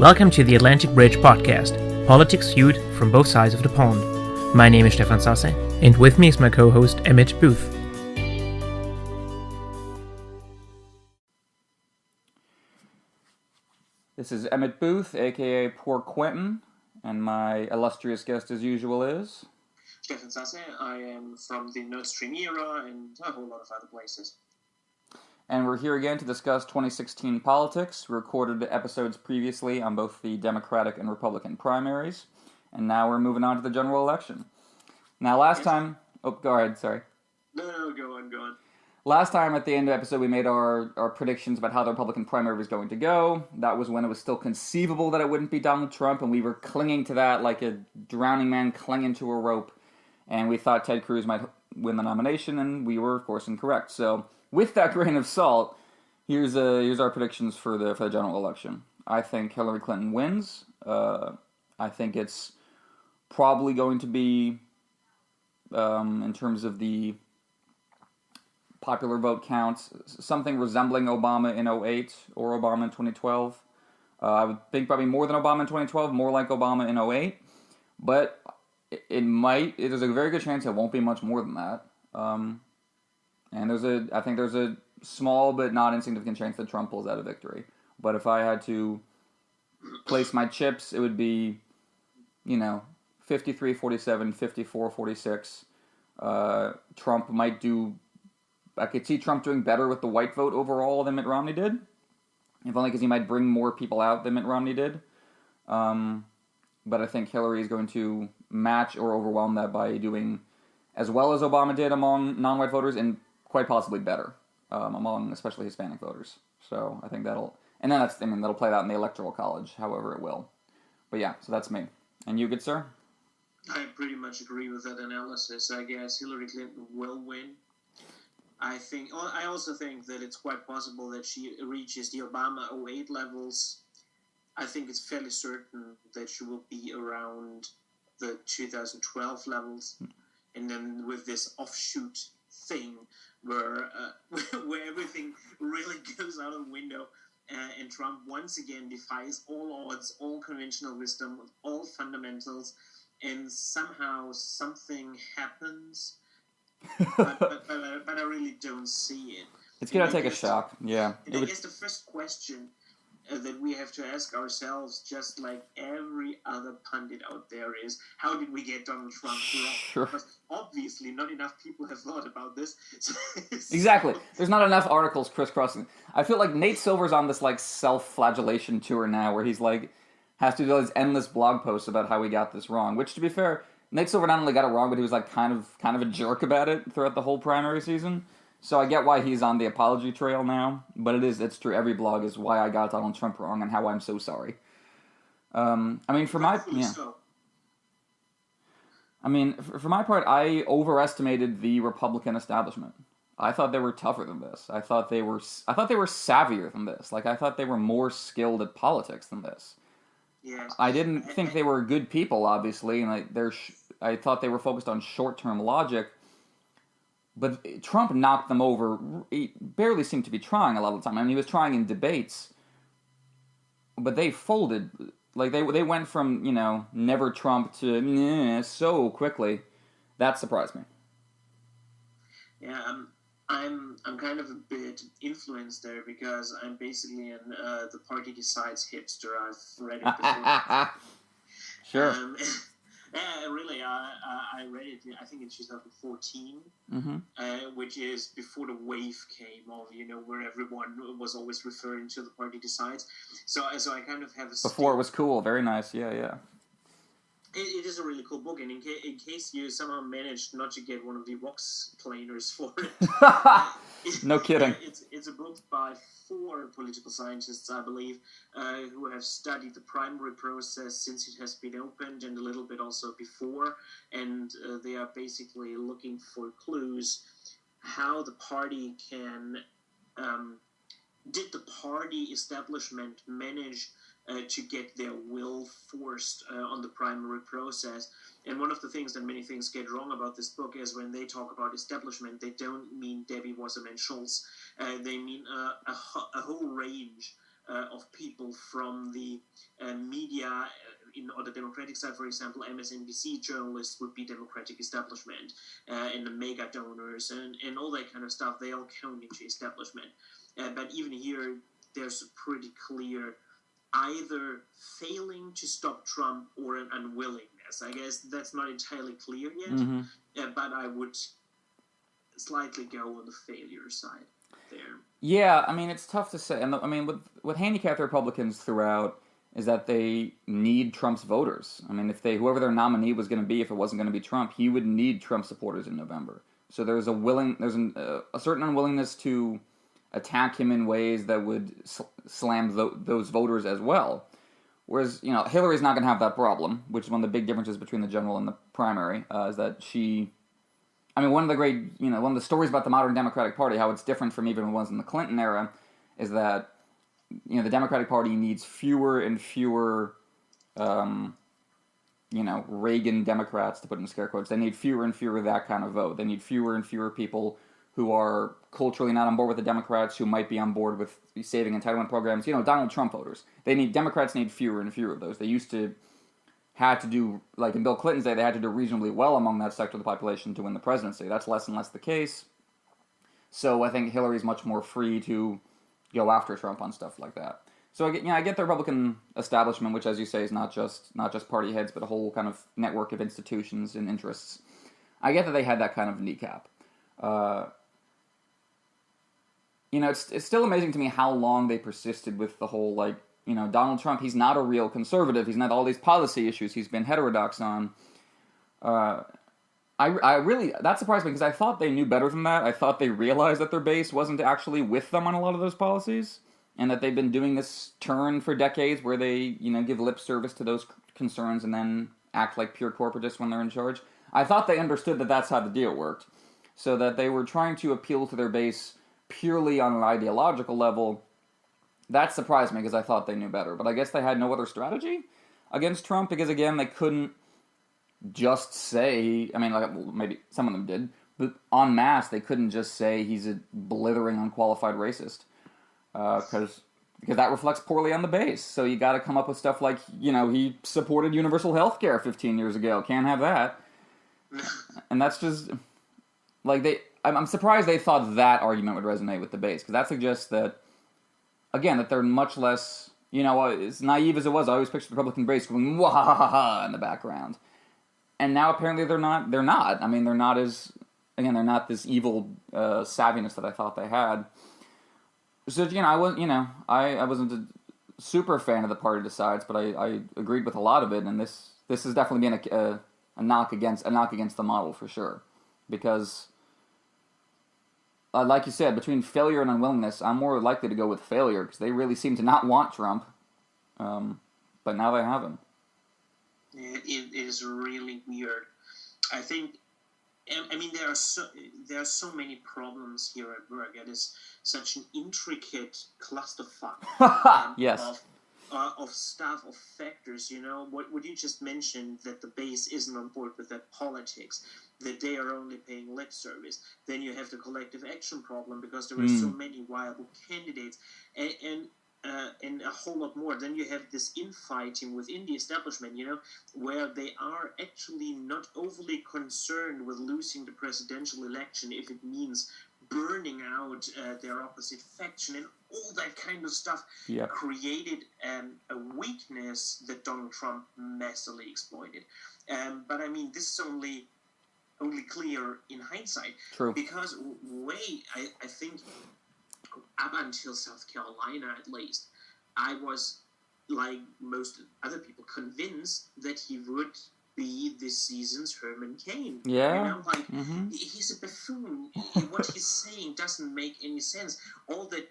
Welcome to the Atlantic Bridge podcast, politics viewed from both sides of the pond. My name is Stefan Sasse, and with me is my co-host Emmett Booth. This is Emmett Booth, aka Poor Quentin, and my illustrious guest as usual is... Stefan Sasse. I am from the Nord Stream era and a whole lot of other places. And we're here again to discuss 2016 politics. We recorded episodes previously on both the Democratic and Republican primaries, and now we're moving on to the general election. Now last time... Oh, go ahead, sorry. No, go on. Last time at the end of the episode we made our predictions about how the Republican primary was going to go. That was when it was still conceivable that it wouldn't be Donald Trump, and we were clinging to that like a drowning man clinging to a rope. And we thought Ted Cruz might win the nomination, and we were, of course, incorrect. So, with that grain of salt, here's our predictions for the general election. I think Hillary Clinton wins. I think it's probably going to be, in terms of the popular vote counts, something resembling Obama in 2008 or Obama in 2012. I would think probably more than Obama in 2012, more like Obama in 2008. But there's a very good chance it won't be much more than that. And I think there's a small but not insignificant chance that Trump pulls out a victory. But if I had to place my chips, it would be, 53-47, 54-46. Trump might do... I could see Trump doing better with the white vote overall than Mitt Romney did. If only because he might bring more people out than Mitt Romney did. But I think Hillary is going to match or overwhelm that by doing as well as Obama did among non-white voters, and quite possibly better among especially Hispanic voters. So I think that'll play out in the Electoral College, however it will. But yeah, so that's me. And you, good sir? I pretty much agree with that analysis. I guess Hillary Clinton will win. I also think that it's quite possible that she reaches the Obama 2008 levels. I think it's fairly certain that she will be around the 2012 levels, and then with this offshoot thing where everything really goes out of the window, and Trump once again defies all odds, all conventional wisdom, all fundamentals, and somehow something happens, but I really don't see it. It's going to take a shock, yeah. I guess the first question that we have to ask ourselves, just like every other pundit out there, is how did we get Donald Trump wrong? Sure. Because obviously not enough people have thought about this. Exactly. There's not enough articles crisscrossing. I feel like Nate Silver's on this self-flagellation tour now where he's has to do all these endless blog posts about how we got this wrong, which to be fair, Nate Silver not only got it wrong, but he was kind of a jerk about it throughout the whole primary season. So I get why he's on the apology trail now, but it's true. Every blog is why I got Donald Trump wrong and how I'm so sorry. For my part, I overestimated the Republican establishment. I thought they were tougher than this. I thought they were savvier than this. I thought they were more skilled at politics than this. Yes. I didn't think they were good people, obviously, and I thought they were focused on short-term logic. But Trump knocked them over. He barely seemed to be trying a lot of the time. He was trying in debates, but they folded. They went from, never Trump to so quickly. That surprised me. Yeah, I'm kind of a bit influenced there because I'm basically an the party decides hipster. I've read it before. Sure. Yeah, really, I read it, I think in 2014, which is before the wave came of, where everyone was always referring to the party decides. So I kind of have a... Before it was cool, very nice, yeah. It is a really cool book, and in case you somehow managed not to get one of the Vox planers for it... No kidding. It's a book by 4 political scientists, I believe, who have studied the primary process since it has been opened and a little bit also before, and they are basically looking for clues how the party can... did the party establishment manage to get their will forced on the primary process? And one of the things that many things get wrong about this book is when they talk about establishment, they don't mean Debbie Wasserman Schultz. They mean a whole range of people from the media. On the Democratic side, for example, MSNBC journalists would be Democratic establishment, and the mega donors and all that kind of stuff. They all count into establishment. But even here, there's a pretty clear either failing to stop Trump or an unwillingness. I guess that's not entirely clear yet, but I would slightly go on the failure side there. Yeah, I mean, it's tough to say. And I mean, what handicapped the Republicans throughout is that they need Trump's voters. I mean, if whoever their nominee was going to be, if it wasn't going to be Trump, he would need Trump supporters in November. So there's a certain unwillingness to attack him in ways that would slam those voters as well. Whereas, Hillary's not going to have that problem, which is one of the big differences between the general and the primary, is that she... I mean, one of the stories about the modern Democratic Party, how it's different from even the ones in the Clinton era, is that, the Democratic Party needs fewer and fewer, Reagan Democrats, to put in scare quotes. They need fewer and fewer of that kind of vote. They need fewer and fewer people who are culturally not on board with the Democrats, who might be on board with saving entitlement programs. Donald Trump voters. Democrats need fewer and fewer of those. They used to had to do, like in Bill Clinton's day, they had to do reasonably well among that sector of the population to win the presidency. That's less and less the case. So I think Hillary's much more free to go after Trump on stuff like that. So I get the Republican establishment, which, as you say, is not just party heads, but a whole kind of network of institutions and interests. I get that they had that kind of kneecap. It's still amazing to me how long they persisted with the whole, Donald Trump, he's not a real conservative. He's not all these policy issues he's been heterodox on. I really, that surprised me because I thought they knew better than that. I thought they realized that their base wasn't actually with them on a lot of those policies, and that they've been doing this turn for decades where they, give lip service to those concerns and then act like pure corporatists when they're in charge. I thought they understood that that's how the deal worked, so that they were trying to appeal to their base purely on an ideological level. That surprised me because I thought they knew better. But I guess they had no other strategy against Trump because, again, they couldn't just say... I mean, maybe some of them did, but en masse, they couldn't just say he's a blithering, unqualified racist because that reflects poorly on the base. So you got to come up with stuff like, he supported universal health care 15 years ago. Can't have that. And that's just... I'm surprised they thought that argument would resonate with the base because that suggests that... Again, that they're much less, as naive as it was. I always pictured the Republican base going, wah ha ha ha, in the background. And now apparently they're not. I mean, they're not this evil savviness that I thought they had. So, I wasn't a super fan of the party decides, but I agreed with a lot of it, and this has definitely been a knock against the model for sure. Because... like you said, between failure and unwillingness, I'm more likely to go with failure because they really seem to not want Trump. But now they have him. It is really weird. I think, there are so many problems here at work. It is such an intricate clusterfuck yes. Of stuff, of factors. What you just mentioned, that the base isn't on board with that politics, that they are only paying lip service. Then you have the collective action problem because there are so many viable candidates, and a whole lot more. Then you have this infighting within the establishment, where they are actually not overly concerned with losing the presidential election if it means burning out their opposite faction, and all that kind of stuff created a weakness that Donald Trump massively exploited. But this is only clear in hindsight. True. Because I think up until South Carolina at least, I was, like most other people, convinced that he would be this season's Herman Cain. Yeah. He's a buffoon. What he's saying doesn't make any sense. All that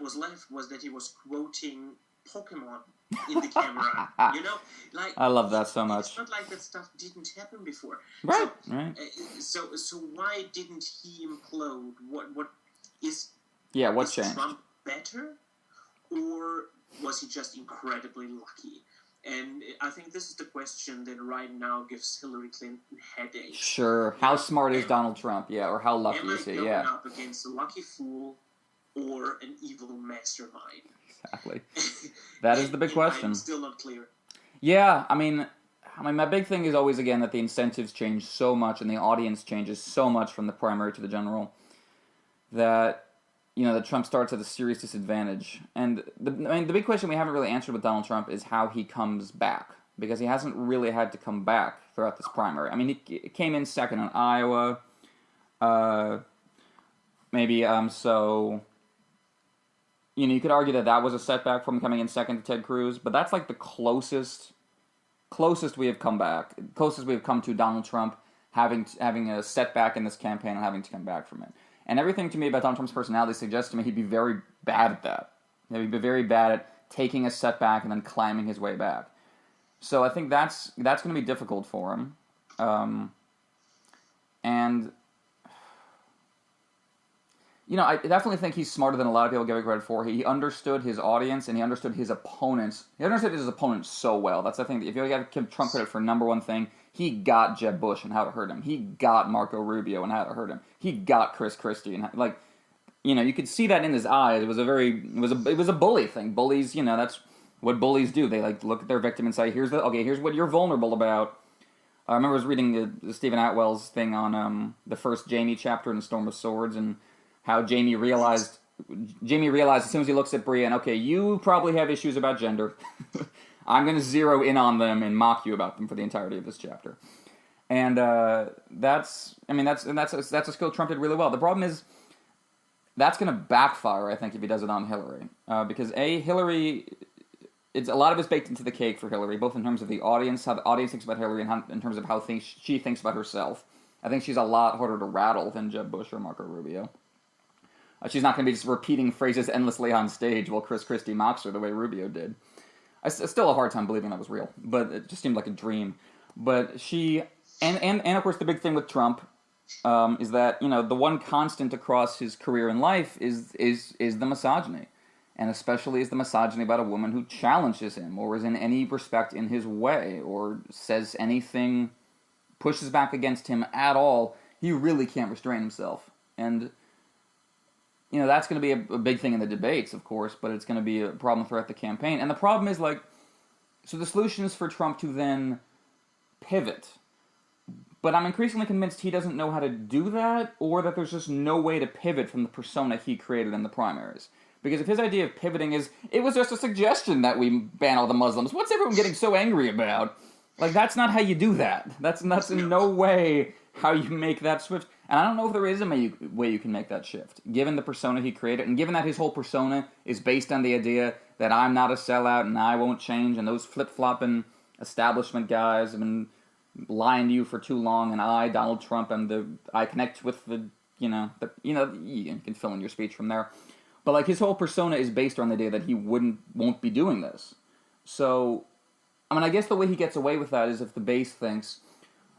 was left was that he was quoting Pokemon in the camera. I love that so much. It's not like that stuff didn't happen before. Right. So why didn't he implode? What is? Yeah. What is changed? Trump better, or was he just incredibly lucky? And I think this is the question that right now gives Hillary Clinton headaches. Sure. How smart is Donald Trump? Yeah. Or how lucky is he? Am I going up against a lucky fool, or an evil mastermind? Exactly. That is the big question. I'm still not clear. Yeah, I mean, my big thing is always, again, that the incentives change so much and the audience changes so much from the primary to the general that, that Trump starts at a serious disadvantage. And the big question we haven't really answered with Donald Trump is how he comes back, because he hasn't really had to come back throughout this primary. I mean, he came in second in Iowa, so... you could argue that was a setback from coming in second to Ted Cruz, but that's like the closest we have come back, closest we have come to Donald Trump having a setback in this campaign and having to come back from it. And everything to me about Donald Trump's personality suggests to me he'd be very bad at that. He'd be very bad at taking a setback and then climbing his way back. So I think that's going to be difficult for him. And... I definitely think he's smarter than a lot of people give him credit for. He understood his audience and he understood his opponents. He understood his opponents so well. That's the thing. If you got to give Trump credit for number one thing, he got Jeb Bush and how to hurt him. He got Marco Rubio and how to hurt him. He got Chris Christie and you could see that in his eyes. It was a bully thing. Bullies, that's what bullies do. They look at their victim and say, here's what you're vulnerable about. I remember I was reading the Stephen Atwell's thing on the first Jaime chapter in Storm of Swords and how Jaime realized as soon as he looks at Brienne, okay, you probably have issues about gender. I'm going to zero in on them and mock you about them for the entirety of this chapter. And that's a skill Trump did really well. The problem is that's going to backfire, I think, if he does it on Hillary. Because Hillary, a lot of it's baked into the cake for Hillary, both in terms of the audience, how the audience thinks about Hillary, and in terms of how she thinks about herself. I think she's a lot harder to rattle than Jeb Bush or Marco Rubio. She's not going to be just repeating phrases endlessly on stage while Chris Christie mocks her the way Rubio did. I still have a hard time believing that was real, but it just seemed like a dream. But she, and of course the big thing with Trump is that, the one constant across his career in life is the misogyny. And especially is the misogyny about a woman who challenges him or is in any respect in his way or says anything, pushes back against him at all. He really can't restrain himself. And... that's going to be a big thing in the debates, of course, but it's going to be a problem throughout the campaign. And the problem is, so the solution is for Trump to then pivot. But I'm increasingly convinced he doesn't know how to do that, or that there's just no way to pivot from the persona he created in the primaries. Because if his idea of pivoting is, it was just a suggestion that we ban all the Muslims, what's everyone getting so angry about? That's not how you do that. That's in no way how you make that switch. And I don't know if there is a way you can make that shift, given the persona he created, and given that his whole persona is based on the idea that I'm not a sellout and I won't change, and those flip-flopping establishment guys have been lying to you for too long, and I, Donald Trump, I connect with you can fill in your speech from there. But his whole persona is based on the idea that he won't be doing this. So, I guess the way he gets away with that is if the base thinks,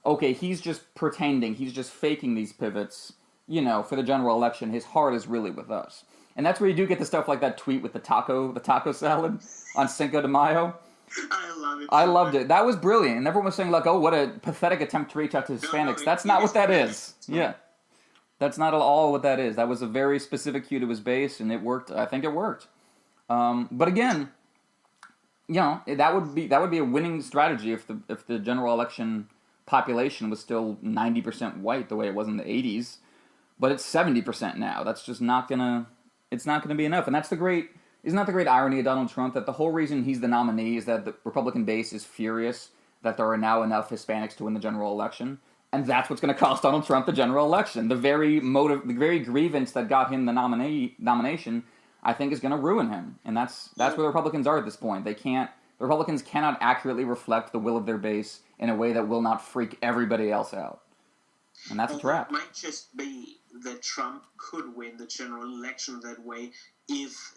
okay, he's just pretending, he's just faking these pivots, for the general election. His heart is really with us. And that's where you do get the stuff like that tweet with the taco salad on Cinco de Mayo. I love it. I loved it. That was brilliant. And everyone was saying, oh, what a pathetic attempt to reach out to Hispanics. That's not what that is. Yeah. That's not at all what that is. That was a very specific cue to his base, and it worked. I think it worked. But again, that would be a winning strategy if the general election population was still 90% white the way it was in the 80s, but it's 70% now. That's just not gonna be enough. And isn't that the great irony of Donald Trump, that the whole reason he's the nominee is that the Republican base is furious that there are now enough Hispanics to win the general election, and that's what's going to cost Donald Trump the general election. The very grievance that got him the nomination, I think, is going to ruin him. And that's where the Republicans are at this point. The Republicans cannot accurately reflect the will of their base in a way that will not freak everybody else out. And that's a trap. It might just be that Trump could win the general election that way if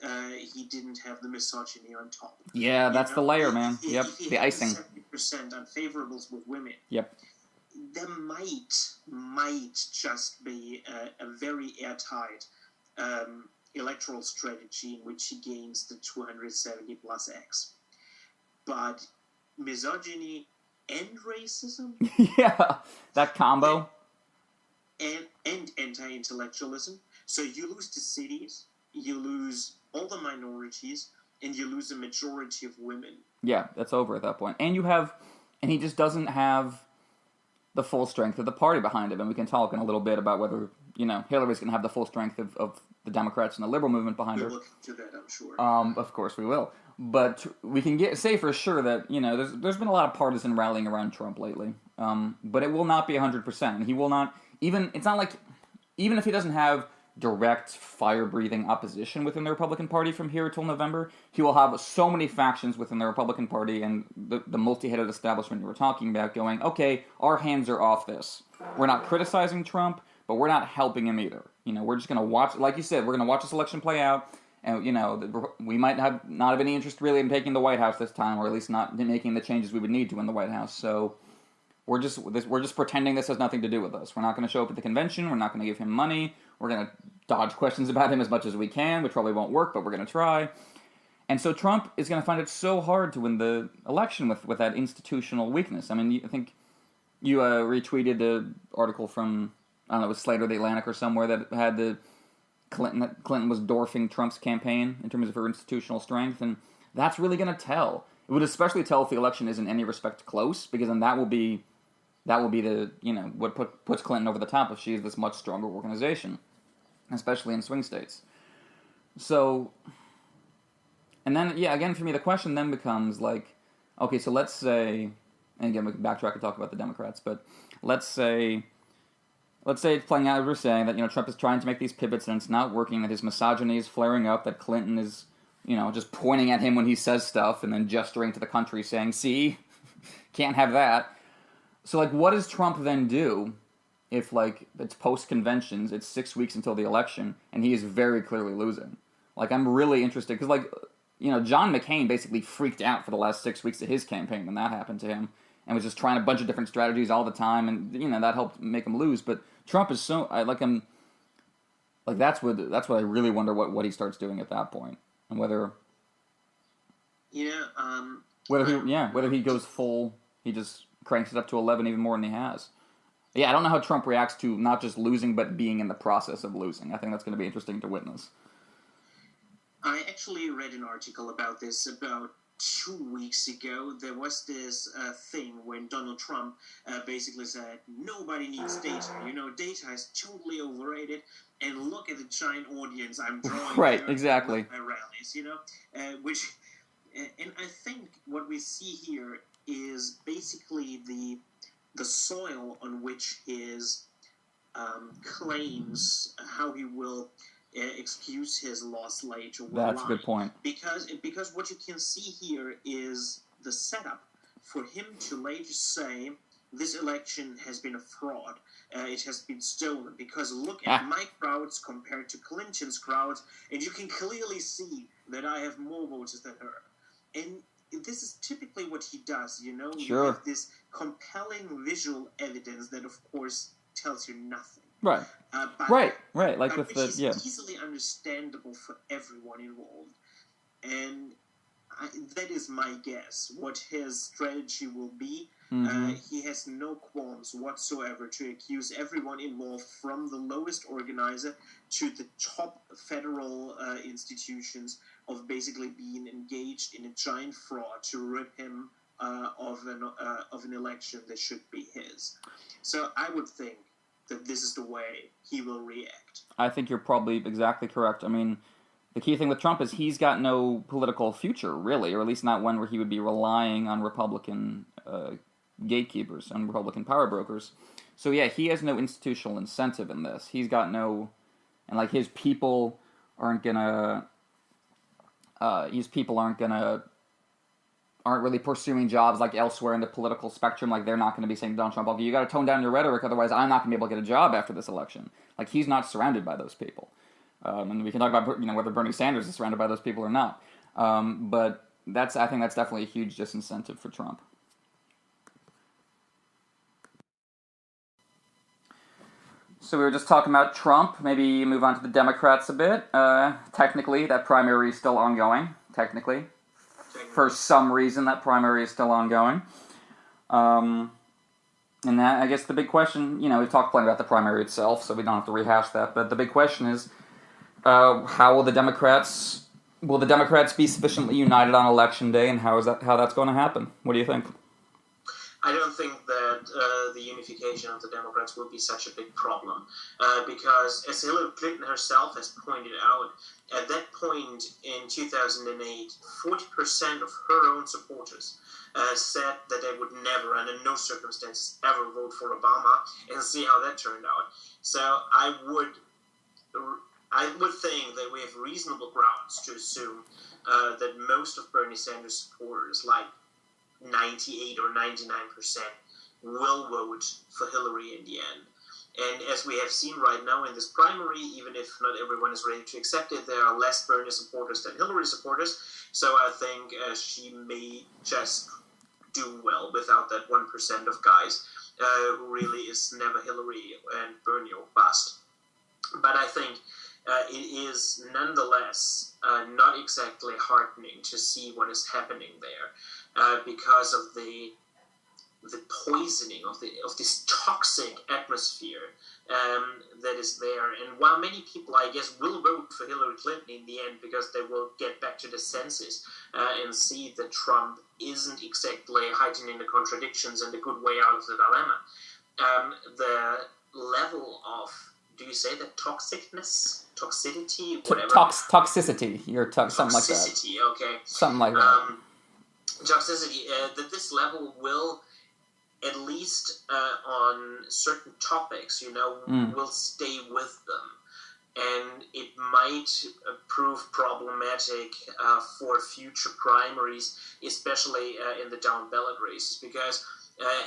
he didn't have the misogyny on top. Yeah, that's the layer, man. Yep, the icing. 70% unfavorables with women. Yep. There might just be a very airtight electoral strategy in which he gains the 270 plus X. But misogyny and racism, yeah, that combo, and anti-intellectualism. So you lose the cities, you lose all the minorities, and you lose a majority of women. Yeah, that's over at that point. And he just doesn't have the full strength of the party behind him. And we can talk in a little bit about whether, Hillary's going to have the full strength of the Democrats and the liberal movement behind her. We'll look into that, I'm sure. Of course we will. But we can say for sure that, there's been a lot of partisan rallying around Trump lately. But it will not be 100%. And he will not, even if he doesn't have direct, fire-breathing opposition within the Republican Party from here till November, he will have so many factions within the Republican Party and the multi-headed establishment you were talking about going, okay, our hands are off this. We're not criticizing Trump, but we're not helping him either. We're just going to watch, like you said, we're going to watch this election play out, and, we might not have any interest really in taking the White House this time, or at least not making the changes we would need to in the White House, so we're just pretending this has nothing to do with us. We're not going to show up at the convention, we're not going to give him money, we're going to dodge questions about him as much as we can, which probably won't work, but we're going to try. And so Trump is going to find it so hard to win the election with that institutional weakness. I mean, I think you retweeted the article from, I don't know, it was Slater the Atlantic or somewhere that had that Clinton was dwarfing Trump's campaign in terms of her institutional strength, and that's really going to tell. It would especially tell if the election is in any respect close, because then that will be the, what puts Clinton over the top if she is this much stronger organization, especially in swing states. So, and then, again, for me, the question then becomes, like, okay, so let's say, and again, we can backtrack and talk about the Democrats, but let's say it's playing out as we're saying, that, Trump is trying to make these pivots and it's not working, that his misogyny is flaring up, that Clinton is, just pointing at him when he says stuff and then gesturing to the country saying, see, can't have that. So, like, what does Trump then do if, like, it's post-conventions, it's 6 weeks until the election, and he is very clearly losing? Like, I'm really interested, because, like, John McCain basically freaked out for the last 6 weeks of his campaign when that happened to him, and was just trying a bunch of different strategies all the time, and, that helped make him lose. But Trump is so, that's what I really wonder what he starts doing at that point, and whether he goes full, he just cranks it up to 11 even more than he has. Yeah, I don't know how Trump reacts to not just losing, but being in the process of losing. I think that's going to be interesting to witness. I actually read an article about this about 2 weeks ago. There was this thing when Donald Trump basically said, nobody needs data. Data is totally overrated, and look at the giant audience I'm drawing. Right, exactly. My rallies, and I think what we see here is basically the soil on which his claims how he will excuse his loss later. That's a good point. Because what you can see here is the setup for him to later say this election has been a fraud. It has been stolen because look at my crowds compared to Clinton's crowds, and you can clearly see that I have more voters than her. And this is typically what he does, Sure. You have this compelling visual evidence that, of course, tells you nothing. Right. Right. Like with is easily understandable for everyone involved, and that is my guess. What his strategy will be. Mm-hmm. He has no qualms whatsoever to accuse everyone involved, from the lowest organizer to the top federal institutions, of basically being engaged in a giant fraud to rip him of an election that should be his. So I would think that this is the way he will react. I think you're probably exactly correct. I mean, the key thing with Trump is he's got no political future, really, or at least not one where he would be relying on Republican gatekeepers and Republican power brokers. So yeah, he has no institutional incentive in this. He's got no, and like his people aren't really pursuing jobs like elsewhere in the political spectrum. Like they're not going to be saying to Donald Trump, okay, you got to tone down your rhetoric, otherwise I'm not going to be able to get a job after this election. Like he's not surrounded by those people. And we can talk about whether Bernie Sanders is surrounded by those people or not. But I think that's definitely a huge disincentive for Trump. So we were just talking about Trump. Maybe move on to the Democrats a bit. Technically, that primary is still ongoing. Technically. For some reason, that primary is still ongoing. And that, I guess the big question, we've talked plenty about the primary itself, so we don't have to rehash that. But the big question is, How will the Democrats be sufficiently united on Election Day, and how that's going to happen? What do you think? I don't think that the unification of the Democrats will be such a big problem because, as Hillary Clinton herself has pointed out, at that point in 2008, 40% of her own supporters said that they would never, under no circumstances, ever vote for Obama, and see how that turned out. So I would think that we have reasonable grounds to assume that most of Bernie Sanders supporters, like 98 or 99%, will vote for Hillary in the end. And as we have seen right now in this primary, even if not everyone is ready to accept it, there are less Bernie supporters than Hillary supporters. So I think she may just do well without that 1% of guys who really is never Hillary and Bernie or bust. But I think it is nonetheless not exactly heartening to see what is happening there because of the poisoning of this toxic atmosphere that is there. And while many people, I guess, will vote for Hillary Clinton in the end because they will get back to the senses and see that Trump isn't exactly heightening the contradictions and the good way out of the dilemma, the level of, do you say that toxicness? Toxicity? Whatever. Toxicity. Something like that. Toxicity, okay. Something like that. Toxicity, that this level will, at least on certain topics, will stay with them. And it might prove problematic for future primaries, especially in the down ballot races, because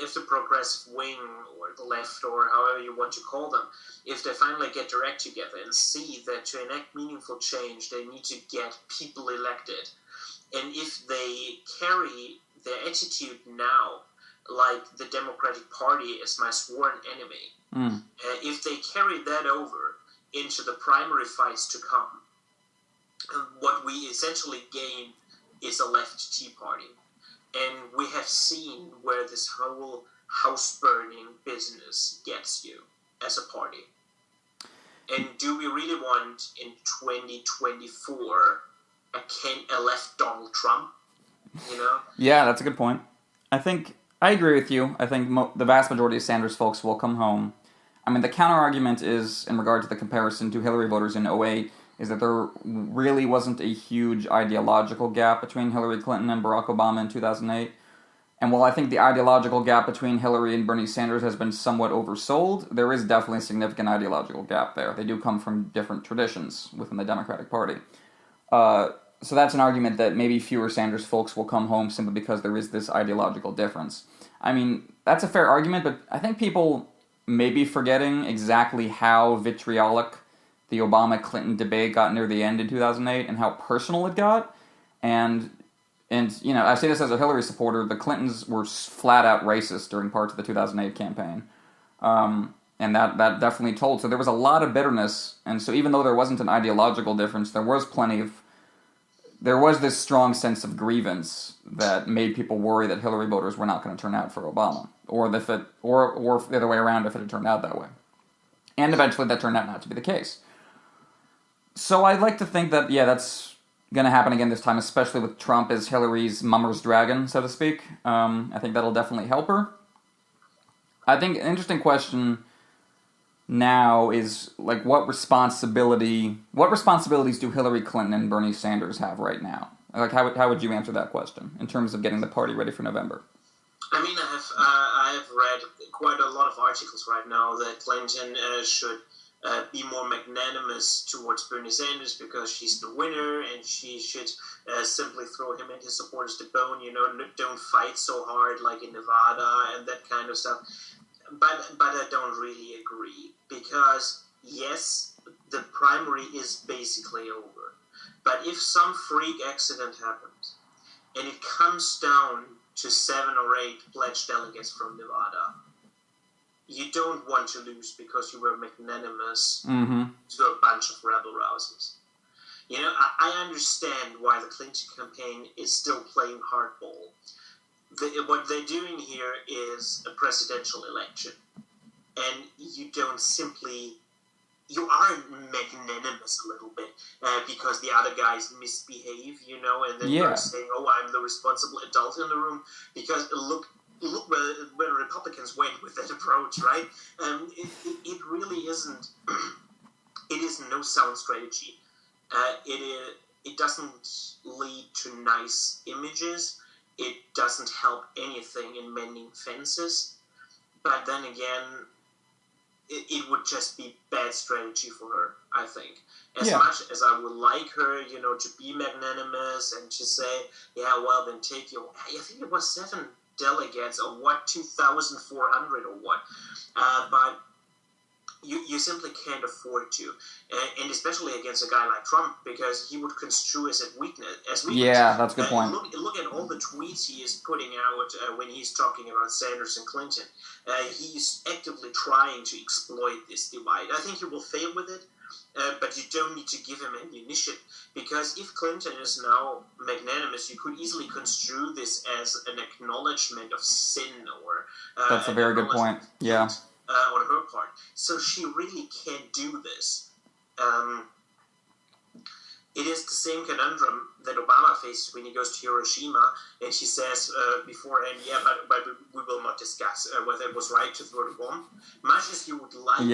if the progressive wing or the left or however you want to call them, if they finally get their act together and see that to enact meaningful change, they need to get people elected. And if they carry their attitude now, like the Democratic Party is my sworn enemy, if they carry that over into the primary fights to come, what we essentially gain is a left Tea Party. And we have seen where this whole house-burning business gets you as a party. And do we really want in 2024 a left Donald Trump? Yeah, that's a good point. I agree with you. I think the vast majority of Sanders folks will come home. I mean, the counter-argument is, in regard to the comparison to Hillary voters in 2008, is that there really wasn't a huge ideological gap between Hillary Clinton and Barack Obama in 2008. And while I think the ideological gap between Hillary and Bernie Sanders has been somewhat oversold, there is definitely a significant ideological gap there. They do come from different traditions within the Democratic Party. So that's an argument that maybe fewer Sanders folks will come home simply because there is this ideological difference. I mean, that's a fair argument, but I think people may be forgetting exactly how vitriolic the Obama-Clinton debate got near the end in 2008 and how personal it got. And I say this as a Hillary supporter, the Clintons were flat-out racist during parts of the 2008 campaign. And that definitely told. So there was a lot of bitterness, and so even though there wasn't an ideological difference, there was this strong sense of grievance that made people worry that Hillary voters were not going to turn out for Obama, or the other way around if it had turned out that way. And eventually that turned out not to be the case. So I'd like to think that, that's going to happen again this time, especially with Trump as Hillary's mummer's dragon, so to speak. I think that'll definitely help her. I think an interesting question now is, like, what responsibilities do Hillary Clinton and Bernie Sanders have right now? Like, how would you answer that question in terms of getting the party ready for November? I mean, I have read quite a lot of articles right now that Clinton should be more magnanimous towards Bernie Sanders because she's the winner, and she should simply throw him and his supporters to bone, don't fight so hard like in Nevada and that kind of stuff. But I don't really agree, because yes, the primary is basically over. But if some freak accident happens and it comes down to 7 or 8 pledged delegates from Nevada, you don't want to lose because you were magnanimous to a bunch of rebel-rousers. I understand why the Clinton campaign is still playing hardball. What they're doing here is a presidential election, and you don't simply you are magnanimous a little bit because the other guys misbehave, and then you're saying, "Oh, I'm the responsible adult in the room," because look where Republicans went with that approach, right? It really isn't. It is no sound strategy. It doesn't lead to nice images. It doesn't help anything in mending fences. But then again, it would just be bad strategy for her, I think. As much as I would like her, to be magnanimous and to say, yeah, well, then take your... I think it was 7 delegates or what, 2,400 or what. But you simply can't afford to. And especially against a guy like Trump, because he would construe as weakness. Yeah, that's a good point. Look at all the tweets he is putting out when he's talking about Sanders and Clinton. He's actively trying to exploit this divide. I think he will fail with it, but you don't need to give him ammunition, because if Clinton is now magnanimous, you could easily construe this as an acknowledgement of sin or... That's a very good point, yeah. On her part. So she really can't do this. It is the same conundrum that Obama faces when he goes to Hiroshima and she says beforehand, but we will not discuss whether it was right to throw the bomb. Much as he would like to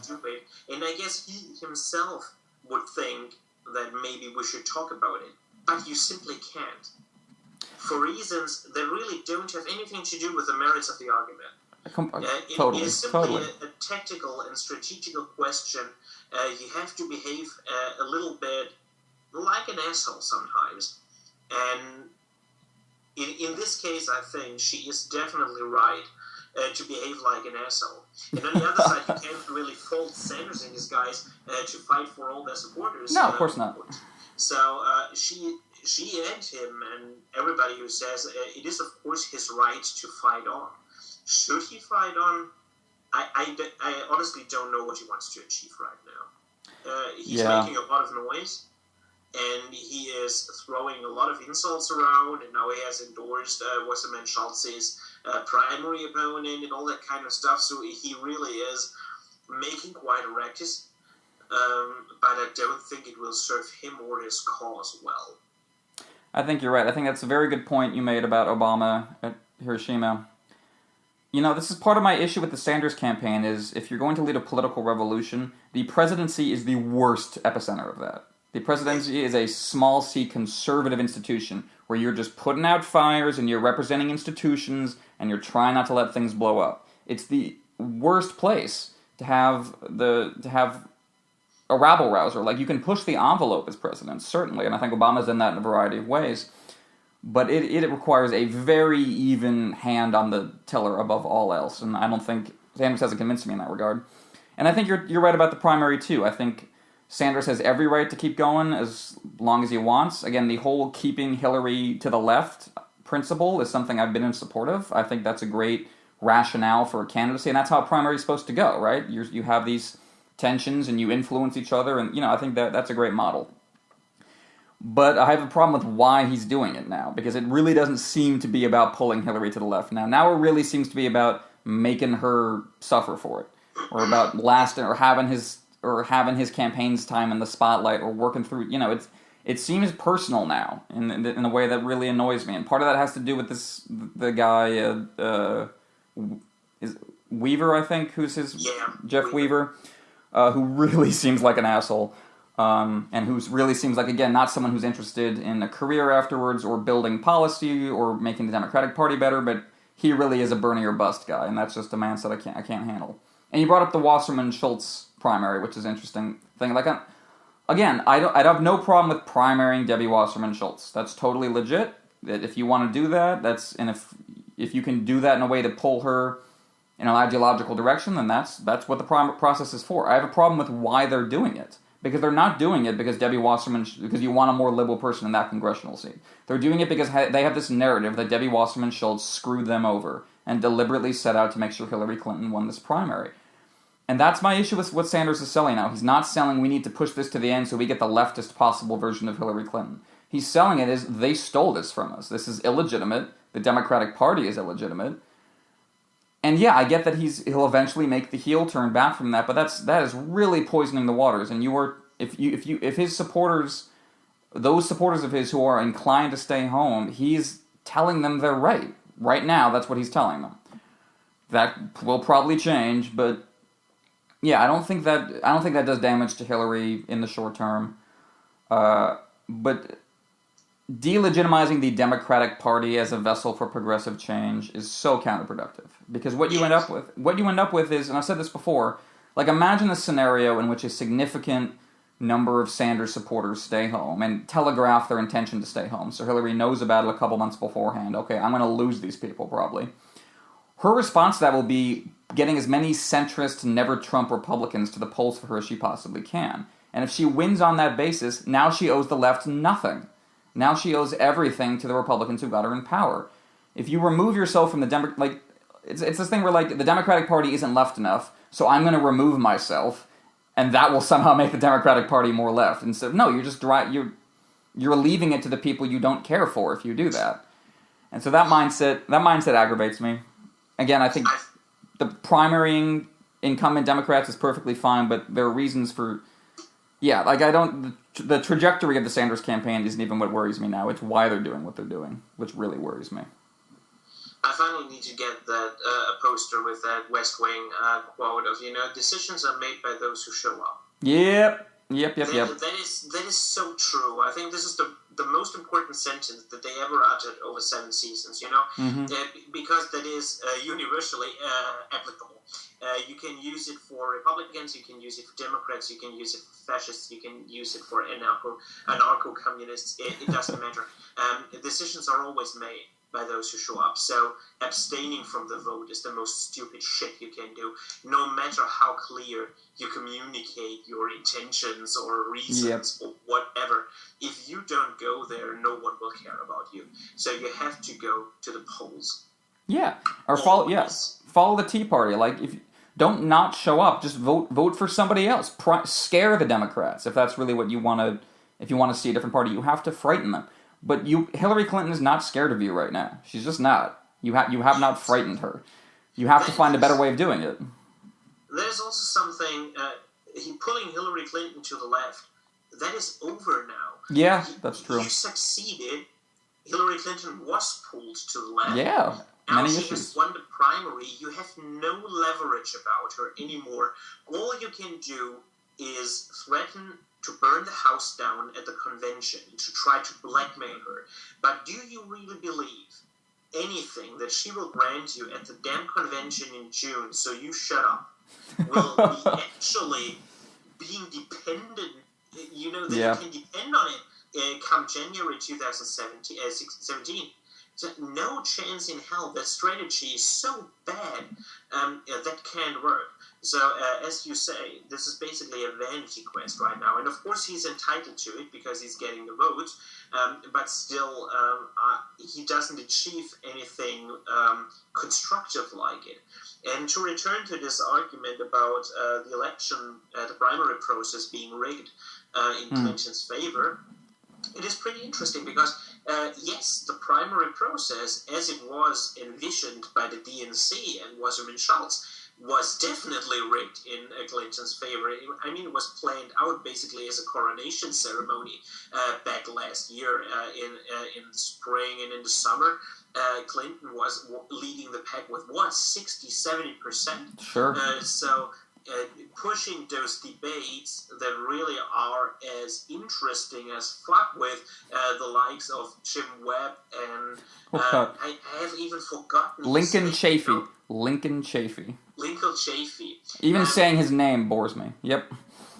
do it. And I guess he himself would think that maybe we should talk about it. But you simply can't. For reasons that really don't have anything to do with the merits of the argument. Totally. It is simply a tactical and strategical question. You have to behave a little bit like an asshole sometimes. And in this case, I think she is definitely right to behave like an asshole. And on the other side, you can't really fault Sanders and his guys to fight for all their supporters. No, of course not. So she and him and everybody who says it is, of course, his right to fight on. Should he fight on? I honestly don't know what he wants to achieve right now. He's making a lot of noise, and he is throwing a lot of insults around, and now he has endorsed Wasserman Schultz's primary opponent and all that kind of stuff, so he really is making quite a ruckus, but I don't think it will serve him or his cause well. I think you're right. I think that's a very good point you made about Obama at Hiroshima. This is part of my issue with the Sanders campaign is if you're going to lead a political revolution, the presidency is the worst epicenter of that. The presidency is a small c conservative institution where you're just putting out fires and you're representing institutions and you're trying not to let things blow up. It's the worst place to have a rabble-rouser. Like, you can push the envelope as president, certainly, and I think Obama's done that in a variety of ways. But it requires a very even hand on the tiller above all else, and I don't think Sanders hasn't convinced me in that regard. And I think you're right about the primary too. I think Sanders has every right to keep going as long as he wants. Again, the whole keeping Hillary to the left principle is something I've been in support of. I think that's a great rationale for candidacy, and that's how a primary is supposed to go, right? You have these tensions and you influence each other, and I think that's a great model. But I have a problem with why he's doing it now, because it really doesn't seem to be about pulling Hillary to the left now. Now it really seems to be about making her suffer for it, or about lasting, or having his campaign's time in the spotlight, or working through. It seems personal now in a way that really annoys me, and part of that has to do with the guy is Weaver, I think, who's Jeff Weaver, who really seems like an asshole. And who really seems like, again, not someone who's interested in a career afterwards or building policy or making the Democratic Party better, but he really is a Bernie or bust guy, and that's just a mindset I can't handle. And you brought up the Wasserman-Schultz primary, which is an interesting thing. Like, I'd have no problem with primarying Debbie Wasserman-Schultz. That's totally legit. If you want to do that, if you can do that in a way to pull her in an ideological direction, then that's what the process is for. I have a problem with why they're doing it. Because they're not doing it because because you want a more liberal person in that congressional seat. They're doing it because they have this narrative that Debbie Wasserman Schultz screwed them over and deliberately set out to make sure Hillary Clinton won this primary. And that's my issue with what Sanders is selling now. He's not selling, we need to push this to the end so we get the leftist possible version of Hillary Clinton. He's selling it as, they stole this from us. This is illegitimate. The Democratic Party is illegitimate. And yeah, I get that he'll eventually make the heel turn back from that, but that is really poisoning the waters. And if his supporters, those supporters of his who are inclined to stay home, he's telling them they're right. Right now, that's what he's telling them. That will probably change, but yeah, I don't think that does damage to Hillary in the short term. But delegitimizing the Democratic Party as a vessel for progressive change is so counterproductive, because what you end up with is, and I've said this before, like, imagine a scenario in which a significant number of Sanders supporters stay home and telegraph their intention to stay home, so Hillary knows about it a couple months beforehand. Okay, I'm going to lose these people probably. Her response to that will be getting as many centrist, never-Trump Republicans to the polls for her as she possibly can. And if she wins on that basis, now she owes the left nothing. Now she owes everything to the Republicans who got her in power. If you remove yourself from the it's this thing where, like, the Democratic Party isn't left enough, so I'm going to remove myself, and that will somehow make the Democratic Party more left. And so, no, you're leaving it to the people you don't care for if you do that. And so that mindset aggravates me. Again, I think the primarying incumbent Democrats is perfectly fine, but there are reasons for... Yeah, like, the trajectory of the Sanders campaign isn't even what worries me now. It's why they're doing what they're doing, which really worries me. I finally need to get that poster with that West Wing quote of, decisions are made by those who show up. Yep. That is so true. I think this is the most important sentence that they ever uttered over 7 seasons, because that is universally applicable. You can use it for Republicans, you can use it for Democrats, you can use it for fascists, you can use it for anarcho-communists. It doesn't matter. Decisions are always made by those who show up. So abstaining from the vote is the most stupid shit you can do, no matter how clear you communicate your intentions or reasons or whatever. If you don't go there, no one will care about you. So you have to go to the polls. Yeah, or follow the Tea Party. Like, if don't not show up, just vote for somebody else. Scare the Democrats if that's really what you want to. If you want to see a different party, you have to frighten them. But Hillary Clinton is not scared of you right now. She's just not. You have not frightened her. You have to find a better way of doing it. There's also something, pulling Hillary Clinton to the left, that is over now. Yeah, that's true. You succeeded. Hillary Clinton was pulled to the left. Yeah, now many she issues. has won the primary. You have no leverage about her anymore. All you can do is threaten to burn the house down at the convention, to try to blackmail her. But do you really believe anything that she will grant you at the damn convention in June, so you shut up, will be actually being dependent, that you can depend on it come January 2017? So no chance in hell. That strategy is so bad that can't work. So, as you say, this is basically a vanity quest right now. And of course he's entitled to it because he's getting the vote, but still he doesn't achieve anything constructive like it. And to return to this argument about the election, the primary process being rigged in Clinton's favor, it is pretty interesting because, yes, the primary process, as it was envisioned by the DNC and Wasserman Schultz, was definitely rigged in Clinton's favor. I mean, it was planned out basically as a coronation ceremony back last year in the spring and in the summer. Clinton was leading the pack with, 60-70%? Sure. Pushing those debates that really are as interesting as fuck with the likes of Jim Webb and I have even forgotten Lincoln Chafee. Lincoln Chafee. Even saying his name bores me. Yep.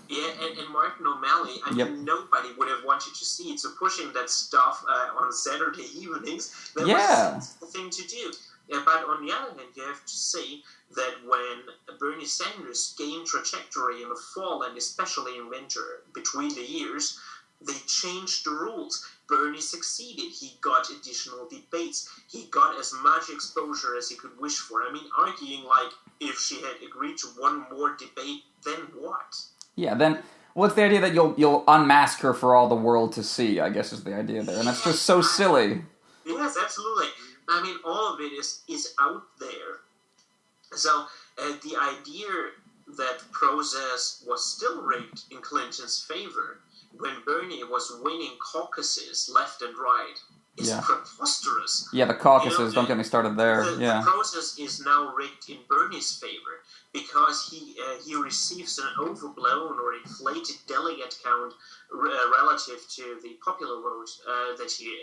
Yeah, and Martin O'Malley. I mean, nobody would have wanted to see it. So pushing that stuff on Saturday evenings, that was the thing to do. But on the other hand, you have to say that when Bernie Sanders gained trajectory in the fall and especially in winter between the years, they changed the rules. Bernie succeeded. He got additional debates. He got as much exposure as he could wish for. I mean, arguing like if she had agreed to one more debate, then what? Yeah, then... Well, it's the idea that you'll unmask her for all the world to see, I guess is the idea there. And that's just so silly. Yes, absolutely. I mean, all of it is out there. So the idea that the process was still rigged in Clinton's favor when Bernie was winning caucuses left and right is preposterous. Yeah, the caucuses, don't get me started there. The process is now rigged in Bernie's favor because he receives an overblown or inflated delegate count relative to the popular vote that he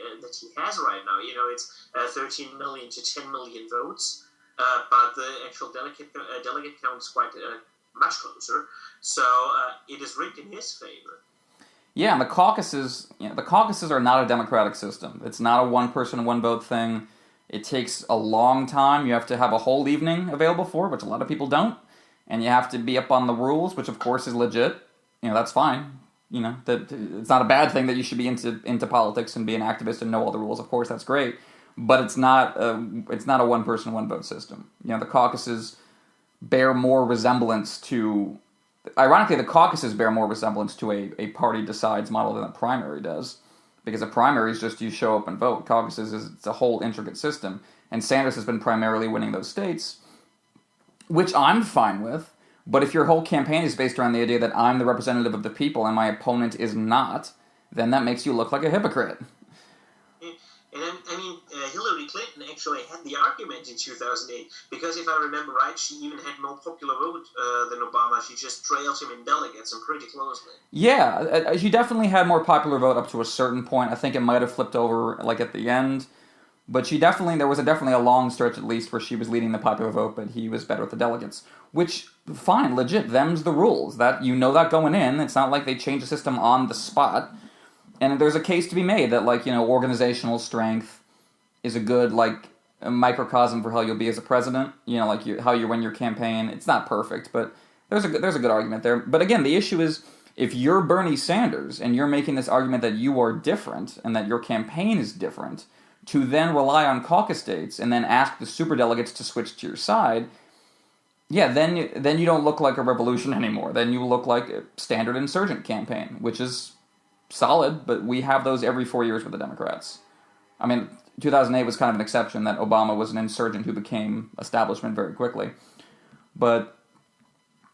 has right now. It's 13 million to 10 million votes. But the actual delegate count is quite much closer. So it is rigged in his favor. Yeah, and the caucuses are not a democratic system. It's not a one-person, one-vote thing. It takes a long time. You have to have a whole evening available for it, which a lot of people don't. And you have to be up on the rules, which of course is legit. That's fine. That it's not a bad thing that you should be into politics and be an activist and know all the rules. Of course, that's great. But it's not a one-person, one-vote system. The caucuses bear more resemblance to... Ironically, the caucuses bear more resemblance to a party decides model than a primary does. Because a primary is just you show up and vote. Caucuses it's a whole intricate system. And Sanders has been primarily winning those states, which I'm fine with. But if your whole campaign is based around the idea that I'm the representative of the people and my opponent is not, then that makes you look like a hypocrite. And Hillary Clinton actually had the argument in 2008 because if I remember right, she even had more popular vote than Obama. She just trailed him in delegates and pretty closely. Yeah, she definitely had more popular vote up to a certain point. I think it might have flipped over at the end, but there was definitely a long stretch at least where she was leading the popular vote, but he was better with the delegates. Which fine, legit, them's the rules. That that going in. It's not like they changed the system on the spot. And there's a case to be made that, organizational strength is a good, a microcosm for how you'll be as a president. How you run your campaign. It's not perfect, but there's a good argument there. But again, the issue is, if you're Bernie Sanders and you're making this argument that you are different and that your campaign is different, to then rely on caucus states and then ask the superdelegates to switch to your side, then you don't look like a revolution anymore. Then you look like a standard insurgent campaign, which is solid, but we have those every 4 years with the Democrats. 2008 was kind of an exception that Obama was an insurgent who became establishment very quickly. But,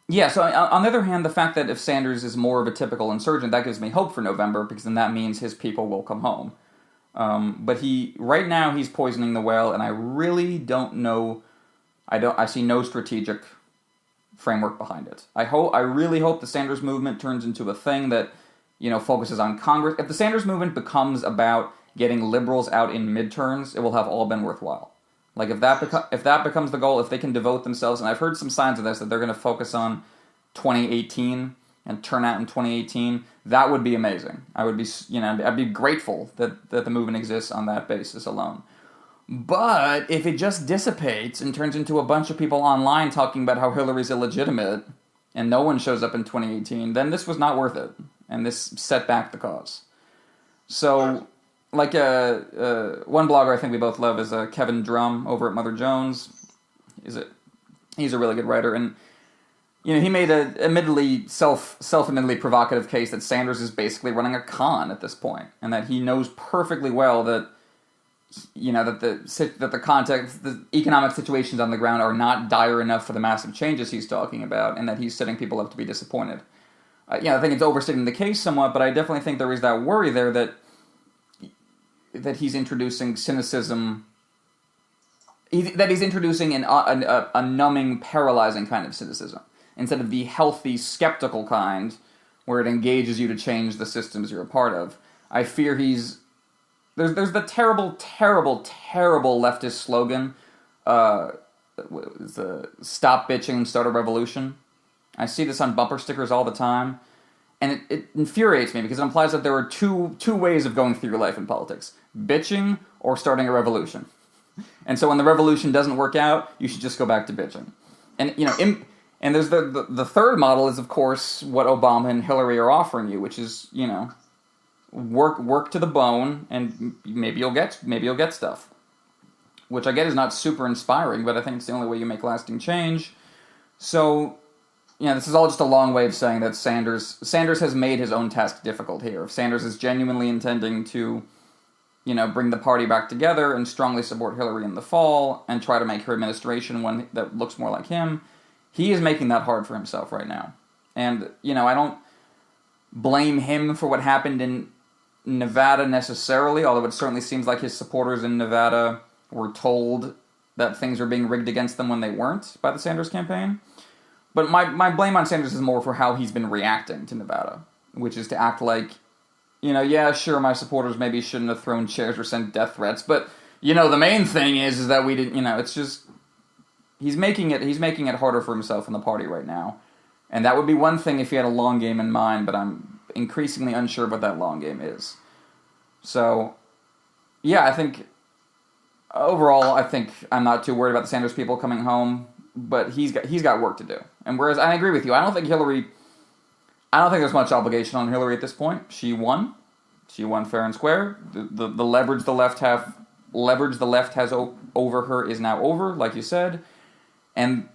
yeah, so on the other hand, the fact that if Sanders is more of a typical insurgent, that gives me hope for November, because then that means his people will come home. But right now he's poisoning the well, and I really don't know, I see no strategic framework behind it. I really hope the Sanders movement turns into a thing that focuses on Congress. If the Sanders movement becomes about getting liberals out in midterms, it will have all been worthwhile. If that becomes the goal, if they can devote themselves, and I've heard some signs of this, that they're going to focus on 2018 and turnout in 2018, that would be amazing. I'd be grateful that the movement exists on that basis alone. But if it just dissipates and turns into a bunch of people online talking about how Hillary's illegitimate and no one shows up in 2018, then this was not worth it. And this set back the cause. So, one blogger I think we both love is Kevin Drum over at Mother Jones. He's a really good writer, and he made a admittedly self-admittedly provocative case that Sanders is basically running a con at this point, and that he knows perfectly well that that the context, the economic situations on the ground are not dire enough for the massive changes he's talking about, and that he's setting people up to be disappointed. I think it's overstating the case somewhat, but I definitely think there is that worry there that he's introducing cynicism, that he's introducing a numbing, paralyzing kind of cynicism, instead of the healthy, skeptical kind, where it engages you to change the systems you're a part of. I fear there's the terrible, terrible, terrible leftist slogan, stop bitching and start a revolution. I see this on bumper stickers all the time, and it infuriates me because it implies that there are two ways of going through your life in politics: bitching or starting a revolution. And so when the revolution doesn't work out, you should just go back to bitching. And and there's the third model is, of course, what Obama and Hillary are offering you, which is work to the bone, and maybe you'll get stuff. Which I get is not super inspiring, but I think it's the only way you make lasting change. So, this is all just a long way of saying that Sanders has made his own task difficult here. If Sanders is genuinely intending to bring the party back together and strongly support Hillary in the fall and try to make her administration one that looks more like him. He is making that hard for himself right now. And, I don't blame him for what happened in Nevada necessarily, although it certainly seems like his supporters in Nevada were told that things were being rigged against them when they weren't by the Sanders campaign. But my blame on Sanders is more for how he's been reacting to Nevada, which is to act like, yeah, sure, my supporters maybe shouldn't have thrown chairs or sent death threats, but, the main thing is that we didn't, it's just, he's making it harder for himself in the party right now. And that would be one thing if he had a long game in mind, but I'm increasingly unsure what that long game is. So, yeah, I think, overall, I'm not too worried about the Sanders people coming home, but he's got work to do. And whereas I agree with you, I don't think there's much obligation on Hillary at this point. She won fair and square. The leverage the left has over her is now over, like you said. And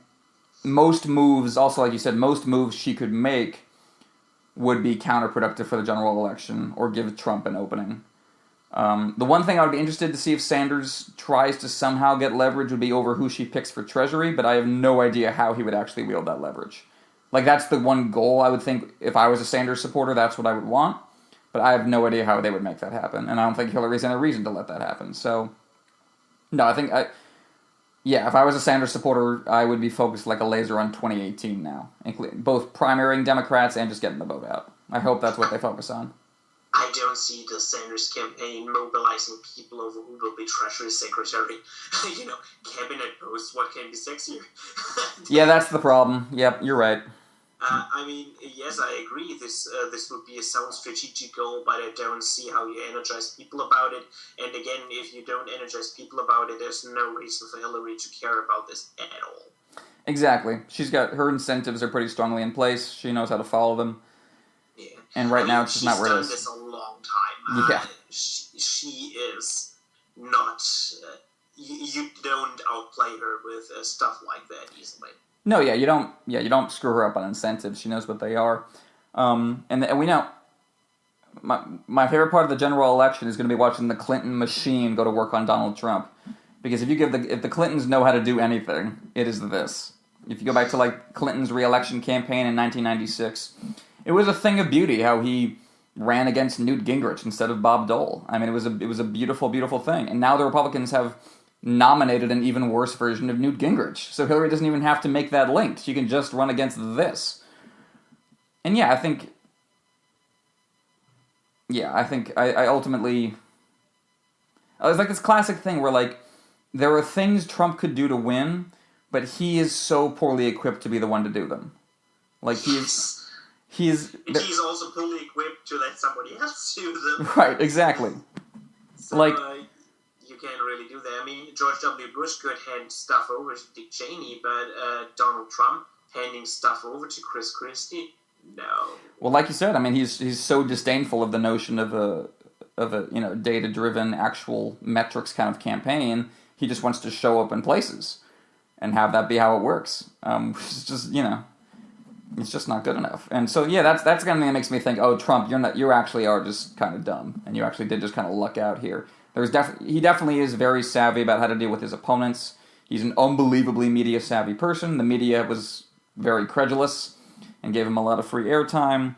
most moves, also like you said, most moves she could make would be counterproductive for the general election or give Trump an opening. The one thing I would be interested to see if Sanders tries to somehow get leverage would be over who she picks for Treasury, but I have no idea how he would actually wield that leverage. Like, that's the one goal I would think, if I was a Sanders supporter, that's what I would want, but I have no idea how they would make that happen, and I don't think Hillary's any reason to let that happen. So, no, if I was a Sanders supporter, I would be focused like a laser on 2018 now, both primarying Democrats and just getting the vote out. I hope that's what they focus on. I don't see the Sanders campaign mobilizing people over who will be Treasury Secretary. Cabinet posts, what can be sexier? Yeah, that's the problem. Yep, you're right. Yes, I agree. This would be a sound strategic goal, but I don't see how you energize people about it. And again, if you don't energize people about it, there's no reason for Hillary to care about this at all. Exactly. Her incentives are pretty strongly in place. She knows how to follow them. Yeah. And right now, it's just not where it is. She's done this a long time. Yeah. She is not... you don't outplay her with stuff like that easily. No, yeah, you don't screw her up on incentives. She knows what they are. And we know... My favorite part of the general election is going to be watching the Clinton machine go to work on Donald Trump. Because if the Clintons know how to do anything, it is this. If you go back to, Clinton's re-election campaign in 1996... It was a thing of beauty how he ran against Newt Gingrich instead of Bob Dole. I mean, it was a beautiful, beautiful thing. And now the Republicans have nominated an even worse version of Newt Gingrich. So Hillary doesn't even have to make that link. She can just run against this. And yeah, I ultimately... It was like this classic thing where, there are things Trump could do to win, but he is so poorly equipped to be the one to do them. He's also poorly equipped to let somebody else do them. Right, exactly. So, you can't really do that. I mean, George W. Bush could hand stuff over to Dick Cheney, but Donald Trump handing stuff over to Chris Christie? No. Well, like you said, I mean, he's so disdainful of the notion of a data-driven, actual metrics kind of campaign. He just wants to show up in places and have that be how it works. It's just, it's just not good enough. And so, yeah, that's the kind of thing that makes me think, oh, Trump, you actually are just kind of dumb, and you actually did just kind of luck out here. He definitely is very savvy about how to deal with his opponents. He's an unbelievably media-savvy person. The media was very credulous and gave him a lot of free airtime.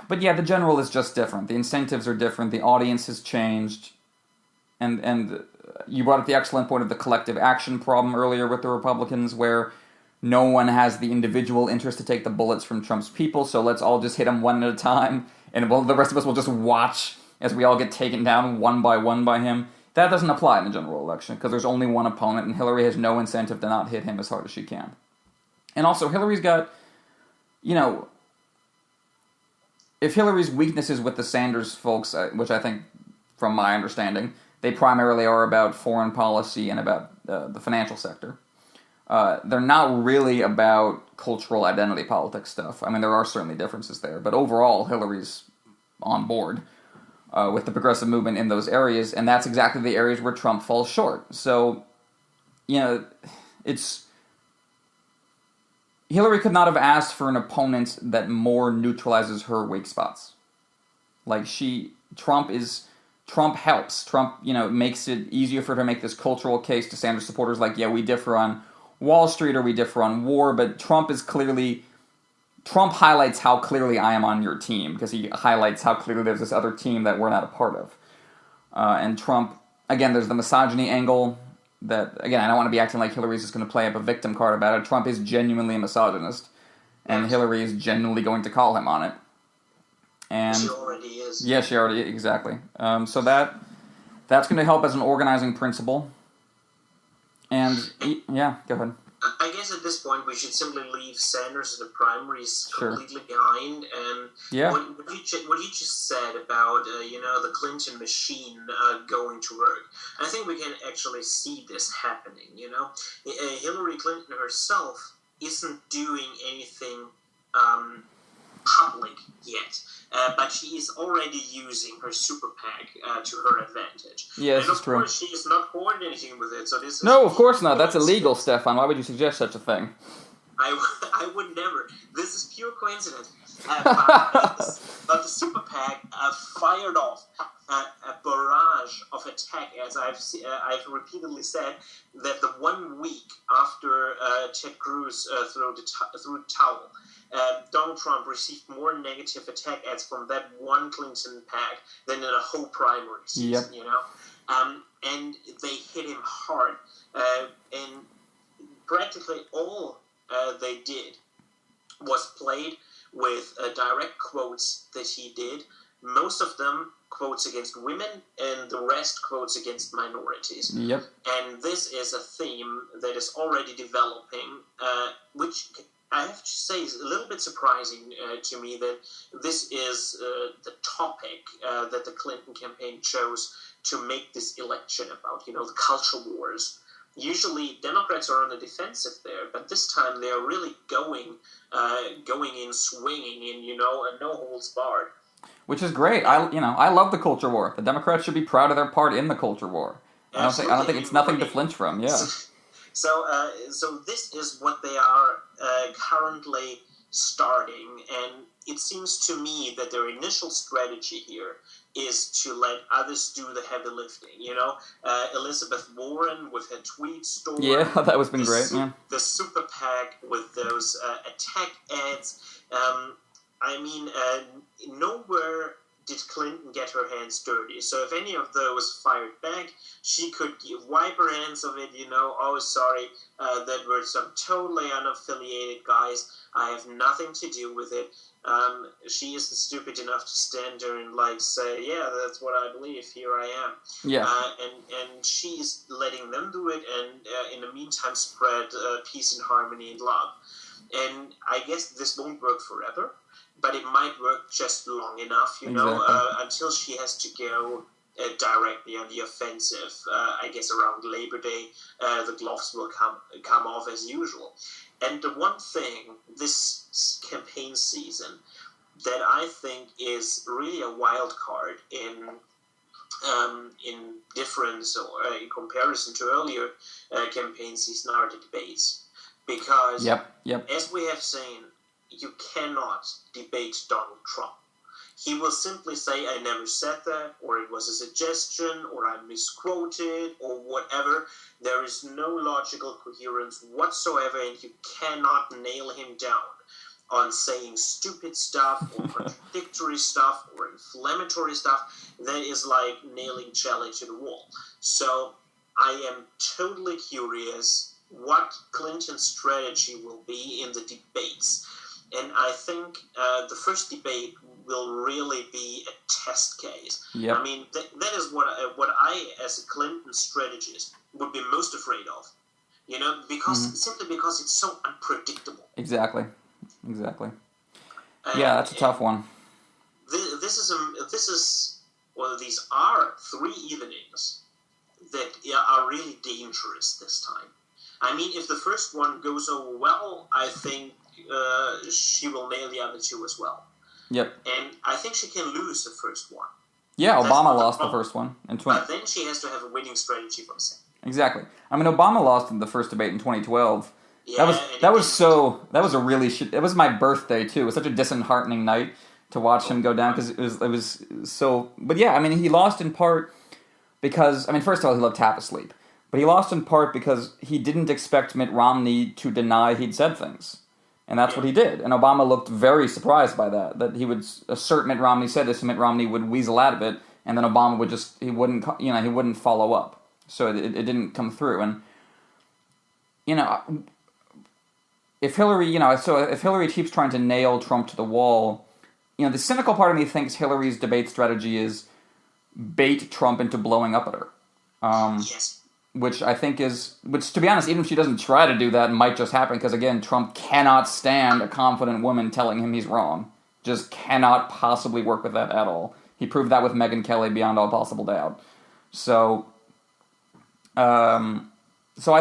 But yeah, the general is just different. The incentives are different. The audience has changed. And you brought up the excellent point of the collective action problem earlier with the Republicans, where no one has the individual interest to take the bullets from Trump's people, so let's all just hit him one at a time, and the rest of us will just watch as we all get taken down one by him. That doesn't apply in the general election, because there's only one opponent, and Hillary has no incentive to not hit him as hard as she can. And also, Hillary's got, if Hillary's weaknesses with the Sanders folks, which I think, from my understanding, they primarily are about foreign policy and about the financial sector. They're not really about cultural identity politics stuff. I mean, there are certainly differences there, but overall, Hillary's on board with the progressive movement in those areas, and that's exactly the areas where Trump falls short. So, Hillary could not have asked for an opponent that more neutralizes her weak spots. Trump is Trump helps. Trump, makes it easier for her to make this cultural case to Sanders supporters like, yeah, we differ on Wall Street or we differ on war, but Trump highlights how clearly I am on your team, because he highlights how clearly there's this other team that we're not a part of. And Trump, again, there's the misogyny angle that, again, I don't want to be acting like Hillary's just going to play up a victim card about it. Trump is genuinely a misogynist, and Hillary is genuinely going to call him on it. And she already is. Yeah, she already, exactly. So that's going to help as an organizing principle. And, yeah, go ahead. I guess at this point we should simply leave Sanders in the primaries Sure. completely behind. And what you just said about the Clinton machine going to work, I think we can actually see this happening. Hillary Clinton herself isn't doing anything public yet, but she is already using her super PAC to her advantage. Yeah, this and is true. Of course, she is not coordinating with it, so this is... No, of course not. That's illegal, Stefan. Why would you suggest such a thing? I would never. This is pure coincidence. But the super PAC fired off a barrage of attack ads. I've repeatedly said that the 1 week after Ted Cruz threw the towel, Donald Trump received more negative attack ads from that one Clinton PAC than in a whole primary season. Yep. And they hit him hard, and practically all they did was played with direct quotes that he did. Most of them quotes against women, and the rest quotes against minorities. Yep. And this is a theme that is already developing, which I have to say is a little bit surprising to me, that this is the topic that the Clinton campaign chose to make this election about, the culture wars. Usually Democrats are on the defensive there, but this time they are really going in, swinging in, a no holds barred. Which is great. I love the culture war. The Democrats should be proud of their part in the culture war. I don't think it's nothing to flinch from. Yeah. So this is what they are currently starting, and it seems to me that their initial strategy here is to let others do the heavy lifting. Elizabeth Warren with her tweet storm. Yeah, that was been great. Yeah. The super PAC with those attack ads. Nowhere did Clinton get her hands dirty. So if any of those fired back, she could wipe her hands of it, oh, sorry, that were some totally unaffiliated guys. I have nothing to do with it. She isn't stupid enough to stand there and say, yeah, that's what I believe. Here I am. Yeah. And she's letting them do it, and in the meantime spread peace and harmony and love. And I guess this won't work forever, but it might work just long enough, until she has to go directly on the offensive. I guess around Labor Day, the gloves will come off as usual. And the one thing this campaign season that I think is really a wild card in difference or in comparison to earlier campaign season are the debates. Because as we have seen, you cannot debate Donald Trump. He will simply say, I never said that, or it was a suggestion, or I misquoted, or whatever. There is no logical coherence whatsoever, and you cannot nail him down on saying stupid stuff, or contradictory stuff, or inflammatory stuff. That is like nailing jelly to the wall. So I am totally curious what Clinton's strategy will be in the debates. And I think the first debate will really be a test case. Yep. I mean, that is what I, as a Clinton strategist, would be most afraid of. Simply because it's so unpredictable. Exactly. Yeah, that's a tough one. These are 3 evenings that are really dangerous this time. I mean, if the first one goes over well, I think she will nail the other 2 as well. Yep. And I think she can lose the first one. Yeah, Obama lost the first one in 20. But then she has to have a winning strategy for the second. Exactly. I mean, Obama lost in the first debate in 2012. Yeah, that was my birthday too. It was such a disheartening night to watch him go down because it was so. But yeah, I mean, he lost in part because, I mean, first of all, he looked half asleep. But he lost in part because he didn't expect Mitt Romney to deny he'd said things. And that's what he did. And Obama looked very surprised by that he would assert Mitt Romney said this, and Mitt Romney would weasel out of it, and then Obama would he wouldn't follow up. So it didn't come through. And, if Hillary keeps trying to nail Trump to the wall, the cynical part of me thinks Hillary's debate strategy is bait Trump into blowing up at her. Yes. Which I think which to be honest, even if she doesn't try to do that, might just happen because, again, Trump cannot stand a confident woman telling him he's wrong. Just cannot possibly work with that at all. He proved that with Megyn Kelly beyond all possible doubt. So I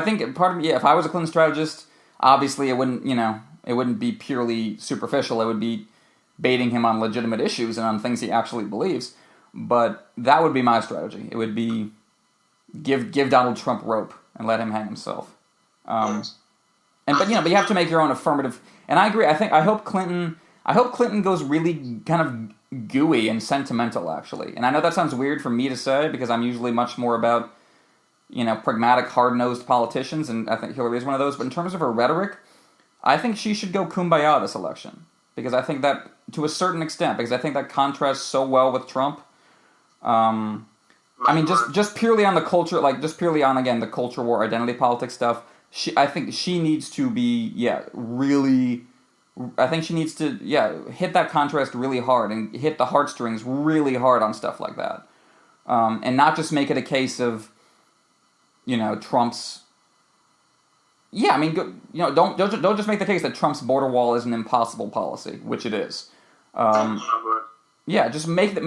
think part of me, if I was a Clinton strategist, obviously it wouldn't be purely superficial. It would be baiting him on legitimate issues and on things he actually believes. But that would be my strategy. It would be give Donald Trump rope and let him hang himself. But you have to make your own affirmative. And I agree. I hope Clinton goes really kind of gooey and sentimental, actually. And I know that sounds weird for me to say because I'm usually much more about pragmatic, hard-nosed politicians, and I think Hillary is one of those. But in terms of her rhetoric, I think she should go kumbaya this election because I think that to a certain extent, because I think that contrasts so well with Trump. I mean, just purely on the culture, just purely on, again, the culture war, identity politics stuff, I think she needs to be, really, I think she needs to, hit that contrast really hard and hit the heartstrings really hard on stuff like that. And not just make it a case of, Trump's, don't just make the case that Trump's border wall is an impossible policy, which it is. Just make the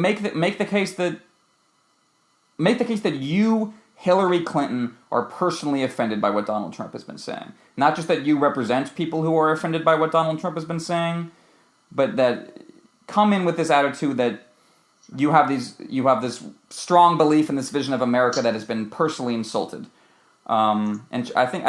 case that you, Hillary Clinton, are personally offended by what Donald Trump has been saying. Not just that you represent people who are offended by what Donald Trump has been saying, but that come in with this attitude that you have this strong belief in this vision of America that has been personally insulted. And I think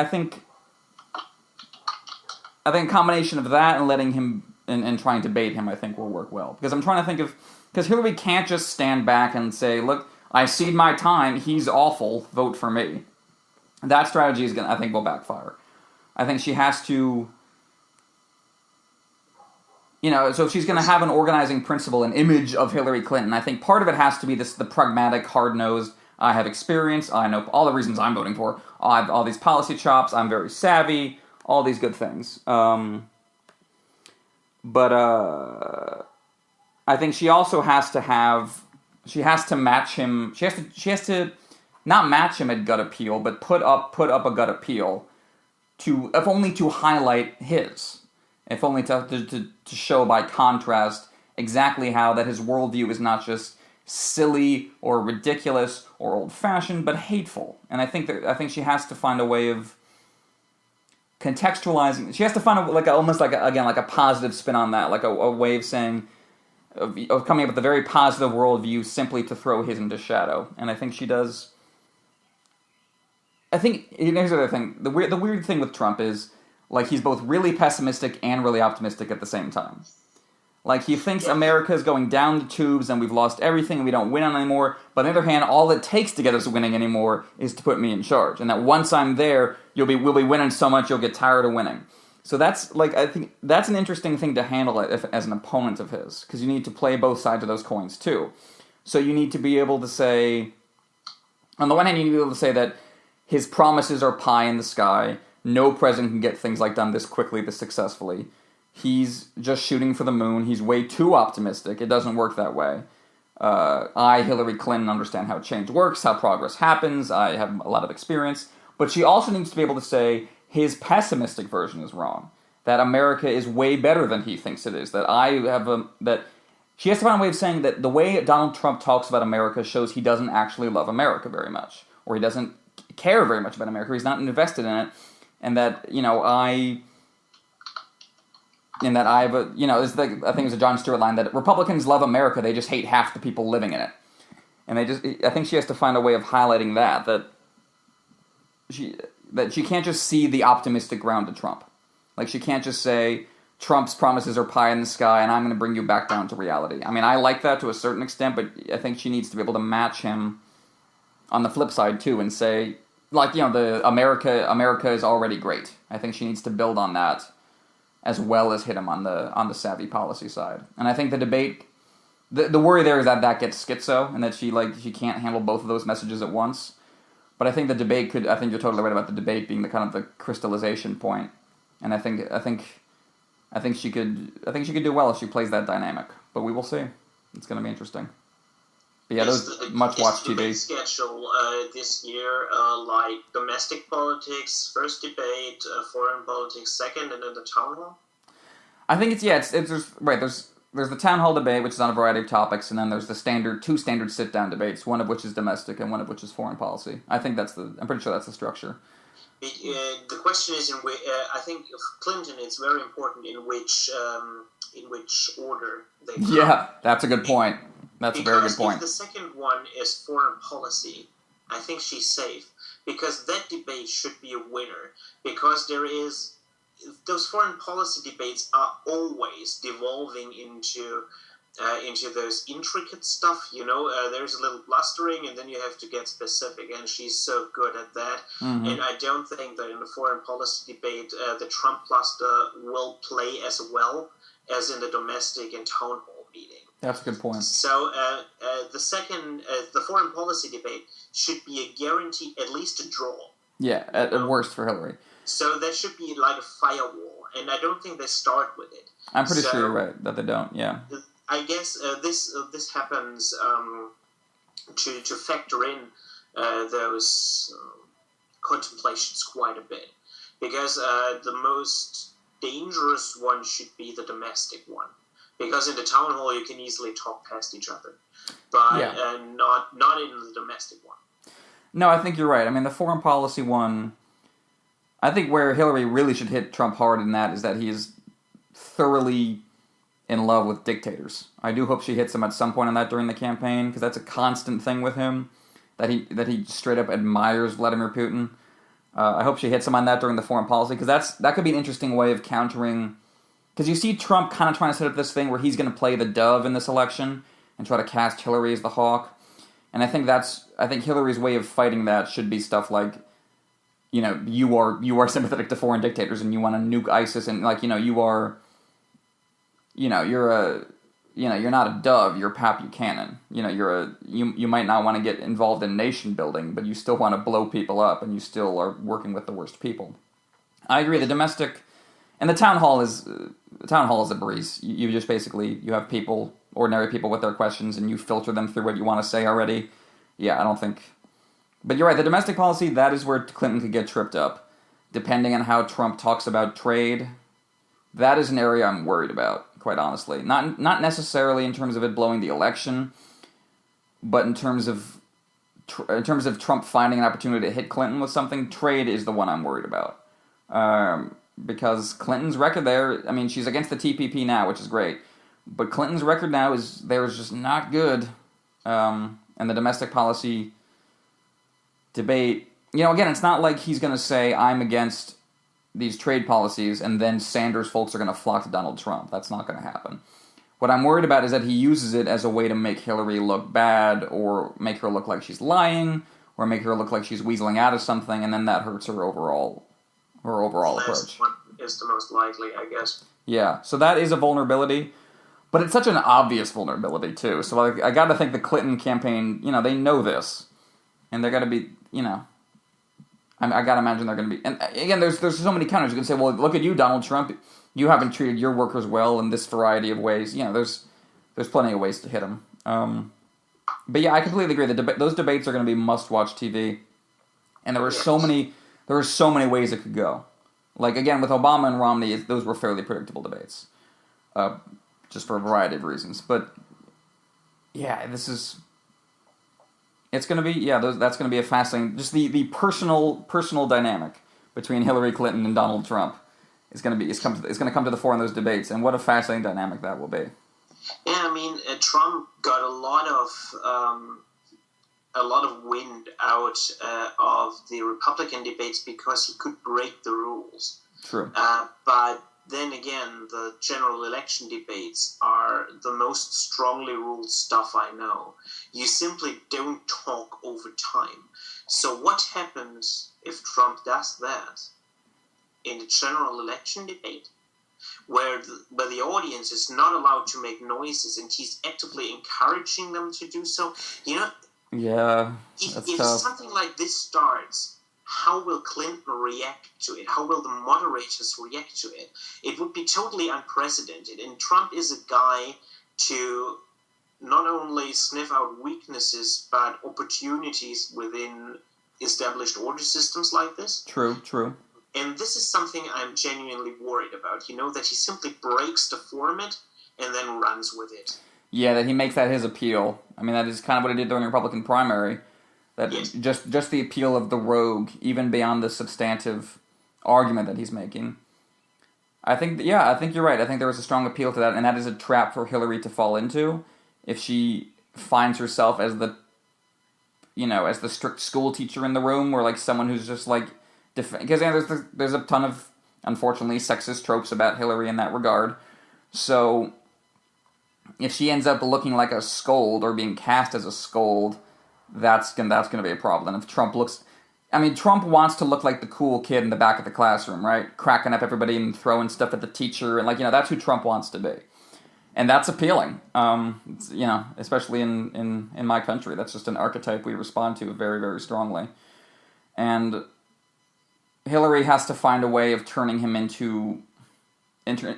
a combination of that and letting him and trying to bait him, I think, will work well. Because I'm trying to think because Hillary can't just stand back and say, look, I cede my time, he's awful, vote for me. That strategy is I think, will backfire. I think she has to, so if she's going to have an organizing principle, an image of Hillary Clinton, I think part of it has to be the pragmatic, hard-nosed, I have experience, I know all the reasons I'm voting for, I have all these policy chops, I'm very savvy, all these good things. But I think she also has to match him. She has to not match him at gut appeal, but put up a gut appeal if only to highlight his, if only to show by contrast exactly how that his worldview is not just silly or ridiculous or old-fashioned, but hateful. And I think she has to find a way of contextualizing. She has to find almost like a positive spin on that, like a way of saying. Of coming up with a very positive worldview simply to throw his into shadow. And I think she does. I think, here's the other thing. The weird thing with Trump is, he's both really pessimistic and really optimistic at the same time. He thinks America is going down the tubes and we've lost everything and we don't win anymore. But on the other hand, all it takes to get us winning anymore is to put me in charge. And that once I'm there, we'll be winning so much you'll get tired of winning. So that's, I think that's an interesting thing to handle as an opponent of his, because you need to play both sides of those coins, too. So you need to be able to say, on the one hand, you need to be able to say that his promises are pie in the sky, no president can get things done this quickly, this successfully. He's just shooting for the moon, he's way too optimistic, it doesn't work that way. I, Hillary Clinton, understand how change works, how progress happens, I have a lot of experience, but she also needs to be able to say, his pessimistic version is wrong. That America is way better than he thinks it is. That she has to find a way of saying that the way Donald Trump talks about America shows he doesn't actually love America very much, or he doesn't care very much about America. He's not invested in it, and that I have a I think it was a Jon Stewart line that Republicans love America, they just hate half the people living in it, and I think she has to find a way of highlighting that she can't just see the optimistic ground to Trump. She can't just say, Trump's promises are pie in the sky, and I'm going to bring you back down to reality. I mean, I like that to a certain extent, but I think she needs to be able to match him on the flip side too, and say, like, the America is already great. I think she needs to build on that, as well as hit him on the savvy policy side. And I think the debate, the worry there is that gets schizo, and that she can't handle both of those messages at once. But I think the debate I think you're totally right about the debate being the kind of the crystallization point. And I think she could do well if she plays that dynamic. But we will see. It's going to be interesting. But yeah, those much-watched TV. Debate schedule this year, like domestic politics, first debate, foreign politics, second, and then the town hall? I think there's the town hall debate, which is on a variety of topics, and then there's the two standard sit-down debates, one of which is domestic and one of which is foreign policy. I'm pretty sure that's the structure. The question is, I think Clinton, it's very important in which order they come. Yeah, that's a good point. That's a very good point. If the second one is foreign policy, I think she's safe, because that debate should be a winner, because those foreign policy debates are always devolving into those intricate stuff, there's a little blustering, and then you have to get specific, and she's so good at that. Mm-hmm. And I don't think that in the foreign policy debate, the Trump bluster will play as well as in the domestic and town hall meeting. That's a good point. So the foreign policy debate should be a guarantee, at least a draw. Yeah, at worst for Hillary. So that should be like a firewall, and I don't think they start with it. I'm pretty sure you're right that they don't. Yeah. I guess this happens to factor in those contemplations quite a bit, because the most dangerous one should be the domestic one, because in the town hall you can easily talk past each other, but not in the domestic one. No, I think you're right. I mean, the foreign policy one, I think where Hillary really should hit Trump hard in that is that he is thoroughly in love with dictators. I do hope she hits him at some point on that during the campaign, because that's a constant thing with him, that he straight up admires Vladimir Putin. I hope she hits him on that during the foreign policy, because that could be an interesting way of countering, because you see Trump kind of trying to set up this thing where he's going to play the dove in this election and try to cast Hillary as the hawk. And I think Hillary's way of fighting that should be stuff like, you are sympathetic to foreign dictators and you want to nuke ISIS, and you're not a dove, you're Pat Buchanan. You might not want to get involved in nation building, but you still want to blow people up, and you still are working with the worst people. I agree. The domestic and the town hall is a breeze. You just basically you have people, ordinary people with their questions, and you filter them through what you want to say already. Yeah, I don't think. But you're right. The domestic policy, that is where Clinton could get tripped up, depending on how Trump talks about trade. That is an area I'm worried about, quite honestly. Not necessarily in terms of it blowing the election, but in terms of Trump finding an opportunity to hit Clinton with something. Trade is the one I'm worried about, because Clinton's record there. I mean, she's against the TPP now, which is great, but Clinton's record now is just not good. And the domestic policy debate, again, it's not like he's going to say I'm against these trade policies, and then Sanders folks are going to flock to Donald Trump. That's not going to happen. What I'm worried about is that he uses it as a way to make Hillary look bad, or make her look like she's lying, or make her look like she's weaseling out of something, and then that hurts her overall approach. One is the most likely, I guess. Yeah, so that is a vulnerability, but it's such an obvious vulnerability, too. So I got to think the Clinton campaign, they know this, and they're going to be, I gotta imagine they're going to be... And again, there's so many counters. You can say, well, look at you, Donald Trump. You haven't treated your workers well in this variety of ways. There's plenty of ways to hit them. But yeah, I completely agree. Those debates are going to be must-watch TV. And there were so many ways it could go. Like, again, with Obama and Romney, those were fairly predictable debates. Just for a variety of reasons. But, yeah, it's going to be, that's going to be a fascinating, just the personal dynamic between Hillary Clinton and Donald Trump is going to come to the fore in those debates, and what a fascinating dynamic that will be. Yeah, I mean, Trump got a lot of wind out of the Republican debates because he could break the rules. True. But then again, the general election debates are the most strongly ruled stuff I know. You simply don't talk over time. So what happens if Trump does that in the general election debate, where the audience is not allowed to make noises and he's actively encouraging them to do so? You know, Yeah, if something like this starts, how will Clinton react to it? How will the moderators react to it? It would be totally unprecedented. And Trump is a guy to not only sniff out weaknesses, but opportunities within established order systems like this. True. And this is something I'm genuinely worried about. That he simply breaks the format and then runs with it. Yeah, that he makes that his appeal. I mean, that is kind of what he did during the Republican primary. That Yes. just the appeal of the rogue, even beyond the substantive argument that he's making. I think you're right. I think there was a strong appeal to that, and that is a trap for Hillary to fall into if she finds herself as the strict school teacher in the room, or like someone who's just like because there's a ton of, unfortunately, sexist tropes about Hillary in that regard. So if she ends up looking like a scold or being cast as a scold, that's gonna be a problem. And if Trump Trump wants to look like the cool kid in the back of the classroom, right? Cracking up everybody and throwing stuff at the teacher, and that's who Trump wants to be. And that's appealing, especially in my country. That's just an archetype we respond to very, very strongly. And Hillary has to find a way of turning him into... Hillary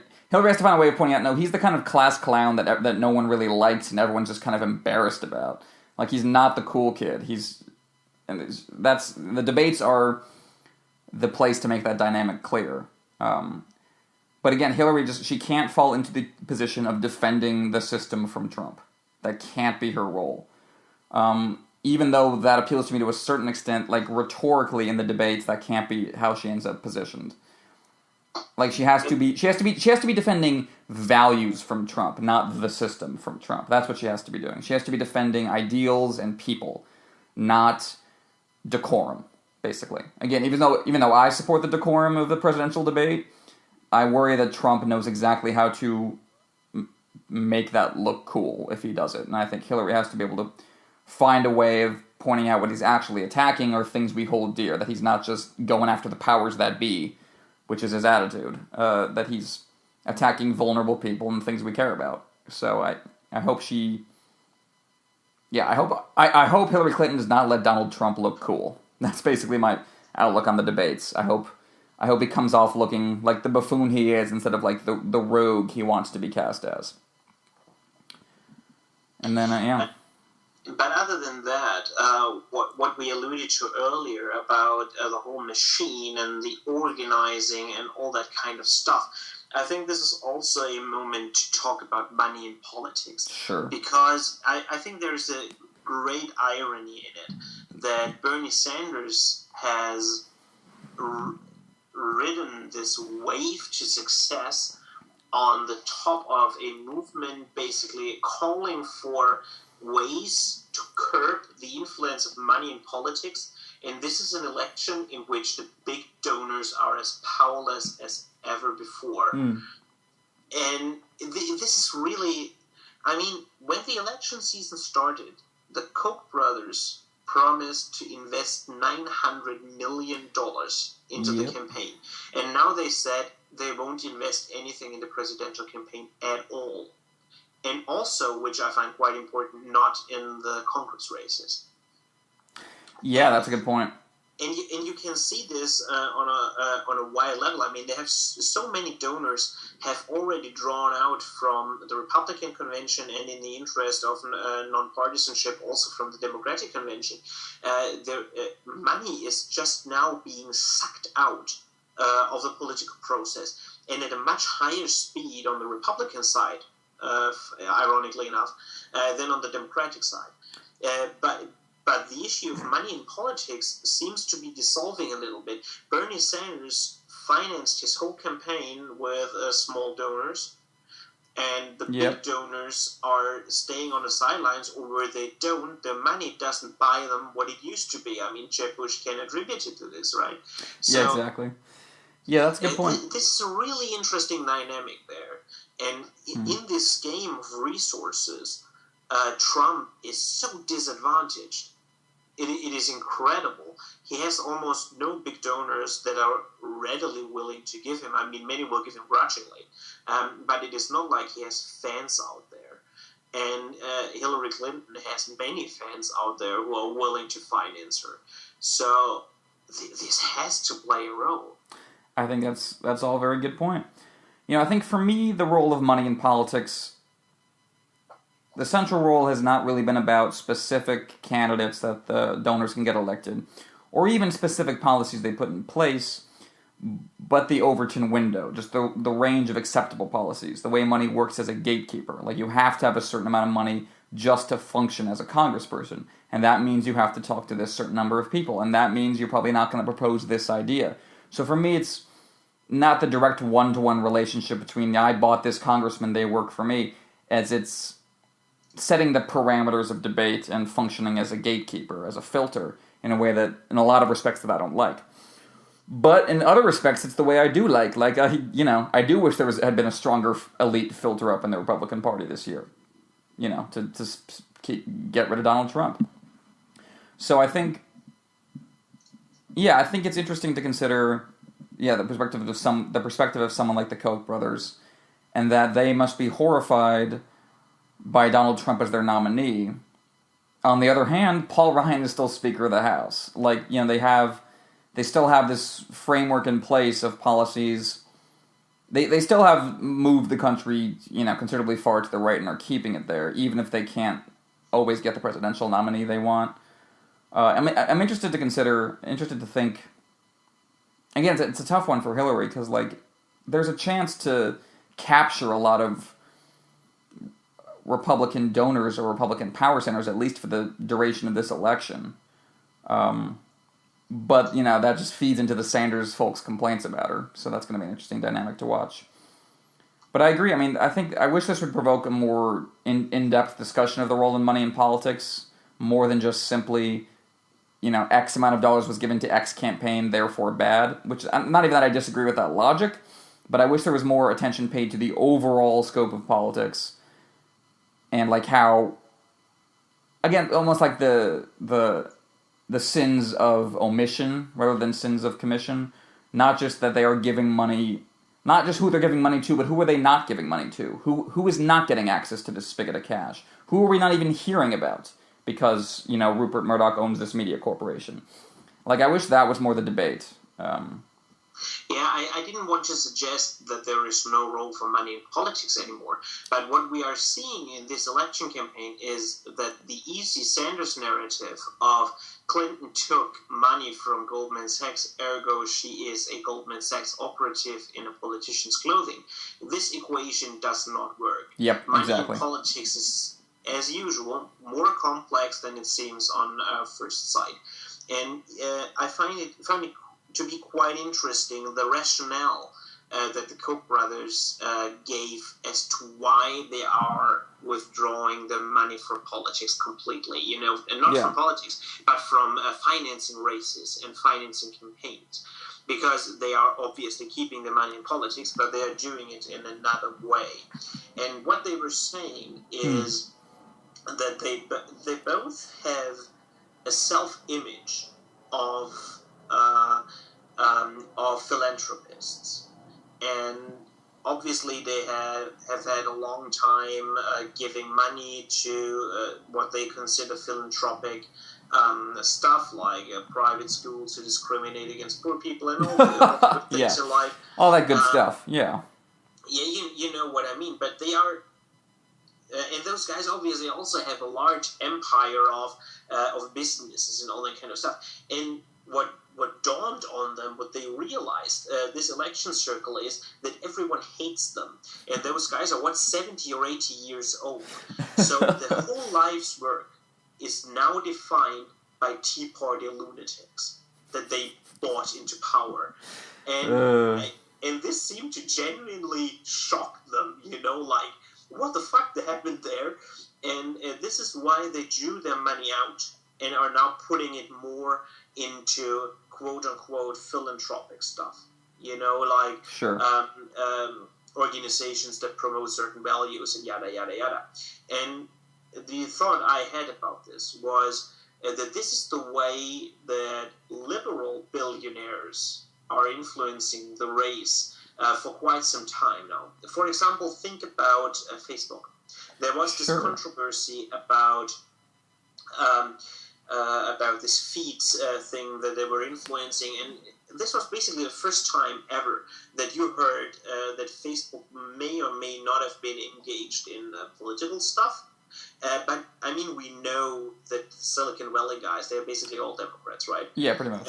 has to find a way of pointing out, no, he's the kind of class clown that no one really likes and everyone's just kind of embarrassed about. Like, he's not the cool kid. The debates are the place to make that dynamic clear. But again, Hillary she can't fall into the position of defending the system from Trump. That can't be her role. Even though that appeals to me to a certain extent, like rhetorically in the debates, that can't be how she ends up positioned. Like she has to be defending values from Trump, not the system from Trump. That's what she has to be doing. She has to be defending ideals and people, not decorum, basically. Again, even though I support the decorum of the presidential debate, I worry that Trump knows exactly how to make that look cool if he does it. And I think Hillary has to be able to find a way of pointing out what he's actually attacking or things we hold dear, that he's not just going after the powers that be, which is his attitude, that he's attacking vulnerable people and things we care about. So I hope I hope Hillary Clinton does not let Donald Trump look cool. That's basically my outlook on the debates. I hope he comes off looking like the buffoon he is instead of like the rogue he wants to be cast as. And then, yeah. But other than that, what we alluded to earlier about the whole machine and the organizing and all that kind of stuff, I think this is also a moment to talk about money in politics. Sure. Because I think there's a great irony in it that Bernie Sanders has ridden this wave to success on the top of a movement basically calling for ways to curb the influence of money in politics, and this is an election in which the big donors are as powerless as ever before. And this is really, when the election season started, the Koch brothers promised to invest $900 million into the campaign, and now they said they won't invest anything in the presidential campaign at all. And also, which I find quite important, not in the Congress races. Yeah, that's a good point. And you can see this on a wide level. They have so many donors have already drawn out from the Republican convention, and in the interest of nonpartisanship, also from the Democratic convention. Their money is just now being sucked out of the political process, and at a much higher speed on the Republican side. Ironically enough, than on the Democratic side. But the issue of money in politics seems to be dissolving a little bit. Bernie Sanders financed his whole campaign with small donors, and the big donors are staying on the sidelines, or where they don't, the money doesn't buy them what it used to be. Jeb Bush can attribute it to this, right? Yeah, exactly. Yeah, that's a good point. This is a really interesting dynamic there. And in this game of resources, Trump is so disadvantaged. It is incredible. He has almost no big donors that are readily willing to give him. I mean, many will give him grudgingly. But it is not like he has fans out there. And Hillary Clinton has many fans out there who are willing to finance her. So this has to play a role. I think that's all a very good point. I think for me, the role of money in politics, the central role has not really been about specific candidates that the donors can get elected, or even specific policies they put in place, but the Overton window, just the range of acceptable policies, the way money works as a gatekeeper. Like, you have to have a certain amount of money just to function as a congressperson, and that means you have to talk to this certain number of people, and that means you're probably not going to propose this idea. So for me, it's not the direct one-to-one relationship between I bought this congressman, they work for me, as it's setting the parameters of debate and functioning as a gatekeeper, as a filter, in a way that, in a lot of respects, that I don't like. But in other respects, it's the way I do like. Like, I do wish there had been a stronger elite filter up in the Republican Party this year, to get rid of Donald Trump. So I think it's interesting to consider, the perspective of someone like the Koch brothers, and that they must be horrified by Donald Trump as their nominee. On the other hand, Paul Ryan is still Speaker of the House. Like, they still have this framework in place of policies. They still have moved the country, considerably far to the right and are keeping it there, even if they can't always get the presidential nominee they want. I'm interested to think. Again, it's a tough one for Hillary because, there's a chance to capture a lot of Republican donors or Republican power centers, at least for the duration of this election. But, that just feeds into the Sanders folks' complaints about her. So that's going to be an interesting dynamic to watch. But I agree. I mean, I wish this would provoke a more in-depth discussion of the role of money in politics, more than just simply, X amount of dollars was given to X campaign, therefore bad. Which, not even that I disagree with that logic, but I wish there was more attention paid to the overall scope of politics. And, how, again, almost like the sins of omission rather than sins of commission. Not just that they are giving money, not just who they're giving money to, but who are they not giving money to? Who is not getting access to this spigot of cash? Who are we not even hearing about because, Rupert Murdoch owns this media corporation? I wish that was more the debate. I didn't want to suggest that there is no role for money in politics anymore. But what we are seeing in this election campaign is that the easy Sanders narrative of Clinton took money from Goldman Sachs, ergo she is a Goldman Sachs operative in a politician's clothing. This equation does not work. Yep, money exactly. in politics is, as usual, more complex than it seems on first sight. And I find it to be quite interesting, the rationale that the Koch brothers gave as to why they are withdrawing the money from politics completely, and not from politics, but from financing races and financing campaigns. Because they are obviously keeping the money in politics, but they are doing it in another way. And what they were saying is that they both have a self-image of philanthropists, and obviously they have had a long time giving money to what they consider philanthropic stuff, like private schools to discriminate against poor people and all the things in life. All that good stuff, yeah. Yeah, you know what I mean, but they are... and those guys obviously also have a large empire of businesses and all that kind of stuff. And what dawned on them, what they realized, this election circle, is that everyone hates them. And those guys are, 70 or 80 years old. So their whole life's work is now defined by Tea Party lunatics that they bought into power. And this seemed to genuinely shock them, what the fuck happened there? And this is why they drew their money out and are now putting it more into quote-unquote philanthropic stuff, Sure. Organizations that promote certain values and yada, yada, yada. And the thought I had about this was that this is the way that liberal billionaires are influencing the race for quite some time now. For example, think about Facebook. There was this controversy about this feeds thing that they were influencing, and this was basically the first time ever that you heard that Facebook may or may not have been engaged in political stuff. But, I mean, we know that Silicon Valley guys, they're basically all Democrats, right? Yeah, pretty much.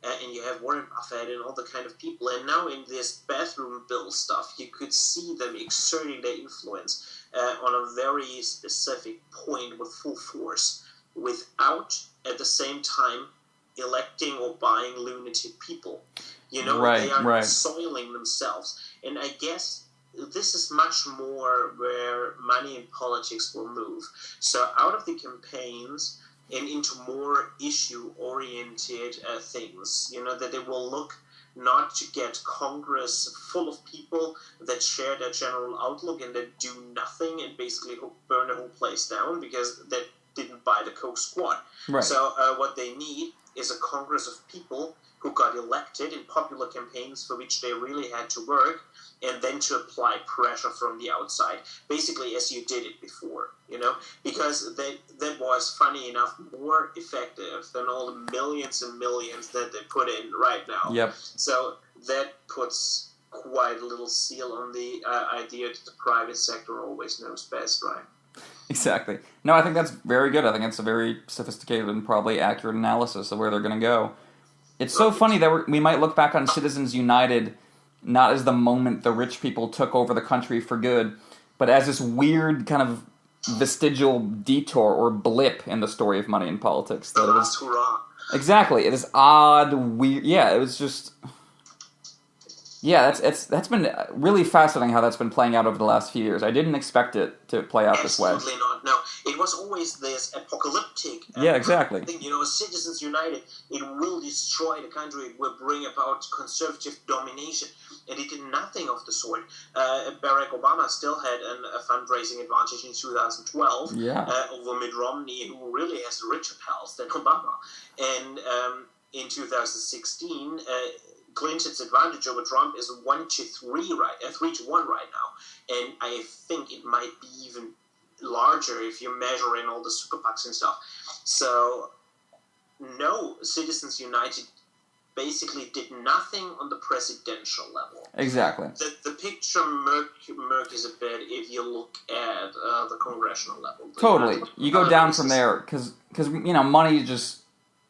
And you have Warren Buffett and all the kind of people. And now in this bathroom bill stuff, you could see them exerting their influence on a very specific point with full force, without, at the same time, electing or buying lunatic people. They are soiling themselves. And I guess this is much more where money and politics will move. So out of the campaigns and into more issue-oriented things, that they will look not to get Congress full of people that share their general outlook and that do nothing and basically burn the whole place down because that didn't buy the Koch squad. Right. So what they need is a Congress of people who got elected in popular campaigns for which they really had to work, and then to apply pressure from the outside, basically as you did it before, because that was, funny enough, more effective than all the millions and millions that they put in right now. Yep. So that puts quite a little seal on the idea that the private sector always knows best, right? Exactly. No, I think that's very good. I think it's a very sophisticated and probably accurate analysis of where they're going to go. It's so funny that we might look back on Citizens United not as the moment the rich people took over the country for good, but as this weird kind of vestigial detour or blip in the story of money and politics. The last hurrah. Exactly. It is odd, weird. Yeah, it was just... Yeah, that's been really fascinating how that's been playing out over the last few years. I didn't expect it to play out this way. Absolutely not. No, it was always this apocalyptic exactly. thing. Citizens United, it will destroy the country, it will bring about conservative domination. And it did nothing of the sort. Barack Obama still had a fundraising advantage in 2012 over Mitt Romney, who really has richer pals than Obama. And in 2016... Clinton's advantage over Trump is 3-1 right now, and I think it might be even larger if you measure in all the super PACs and stuff. So, no, Citizens United basically did nothing on the presidential level. Exactly. The picture murk is a bit if you look at the congressional level. Totally, you go down from there because money is just.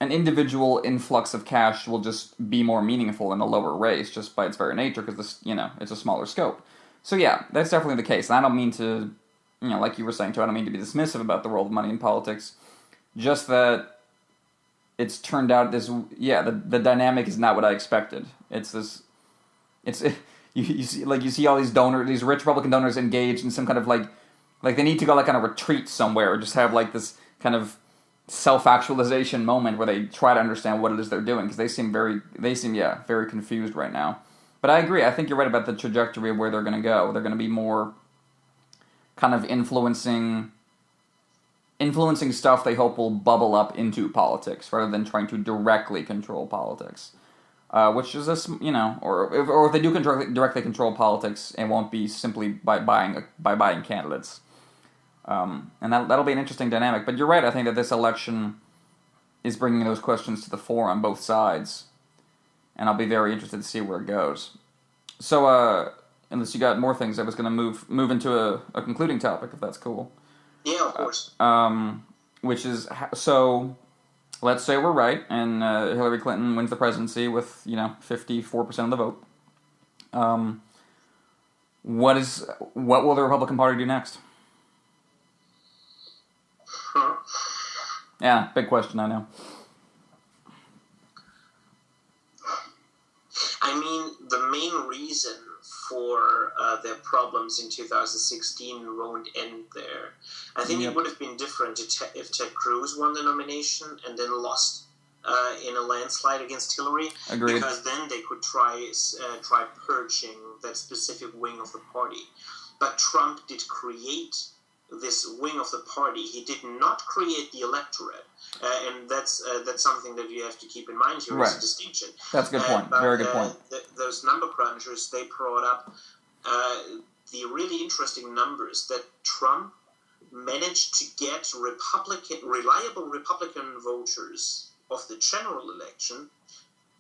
An individual influx of cash will just be more meaningful in a lower race just by its very nature because it's a smaller scope. So yeah, that's definitely the case. And I don't mean to, like you were saying too, I don't mean to be dismissive about the role of money in politics. Just that it's turned out the dynamic is not what I expected. You see all these donors, these rich Republican donors engaged in some kind of like they need to go on a retreat somewhere or just have this kind of self-actualization moment where they try to understand what it is they're doing because they seem very confused right now. But I agree. I think you're right about the trajectory of where they're going to go. They're going to be more kind of influencing stuff they hope will bubble up into politics rather than trying to directly control politics. Which is or if they do directly control politics, it won't be simply by buying candidates. And that'll be an interesting dynamic. But you're right, I think that this election is bringing those questions to the fore on both sides. And I'll be very interested to see where it goes. So, unless you got more things, I was going to move into a concluding topic, if that's cool. Yeah, of course. Which is, so, let's say we're right, and Hillary Clinton wins the presidency with, 54% of the vote. What will the Republican Party do next? Yeah, big question, I know. I mean, the main reason for their problems in 2016 won't end there. I think it would have been different if Ted Cruz won the nomination and then lost in a landslide against Hillary. Agreed. Because then they could try purging that specific wing of the party. But Trump did create this wing of the party. He did not create the electorate, and that's something that you have to keep in mind here. Right. Is a distinction. That's a good point. Very good point. Those number crunchers, they brought up the really interesting numbers that Trump managed to get reliable Republican voters of the general election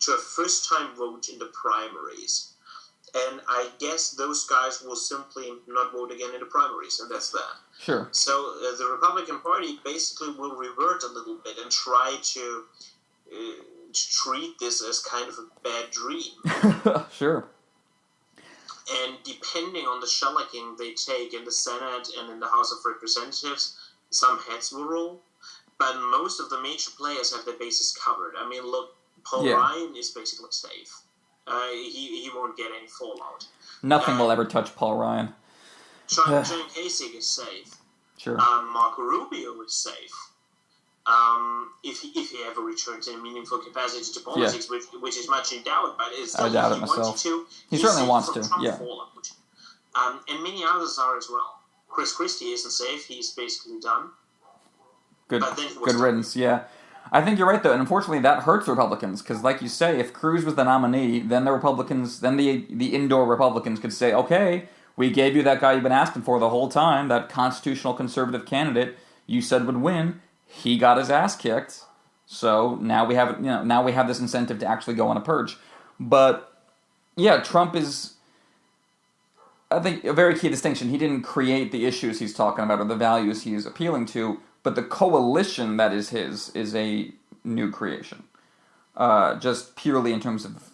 to a first-time vote in the primaries. And I guess those guys will simply not vote again in the primaries, and that's that. Sure. So the Republican Party basically will revert a little bit and try to treat this as kind of a bad dream. Sure. And depending on the shellacking they take in the Senate and in the House of Representatives, some heads will roll. But most of the major players have their bases covered. I mean, look, Paul Ryan is basically safe. He won't get any fallout. Nothing will ever touch Paul Ryan. John Kasich is safe. Sure. Marco Rubio is safe. If he ever returns in a meaningful capacity to politics, which is much in doubt, but it's still, I doubt it myself. He certainly wants to. Yeah. Fallout. And many others are as well. Chris Christie isn't safe. He's basically done. Good riddance. Yeah. I think you're right, though, and unfortunately that hurts Republicans, because like you say, if Cruz was the nominee, then the Republicans, then the indoor Republicans could say, okay, we gave you that guy you've been asking for the whole time, that constitutional conservative candidate you said would win, he got his ass kicked, so now we have this incentive to actually go on a purge. But, yeah, Trump is, I think, a very key distinction. He didn't create the issues he's talking about or the values he's appealing to, but the coalition that is his is a new creation, just purely in terms of,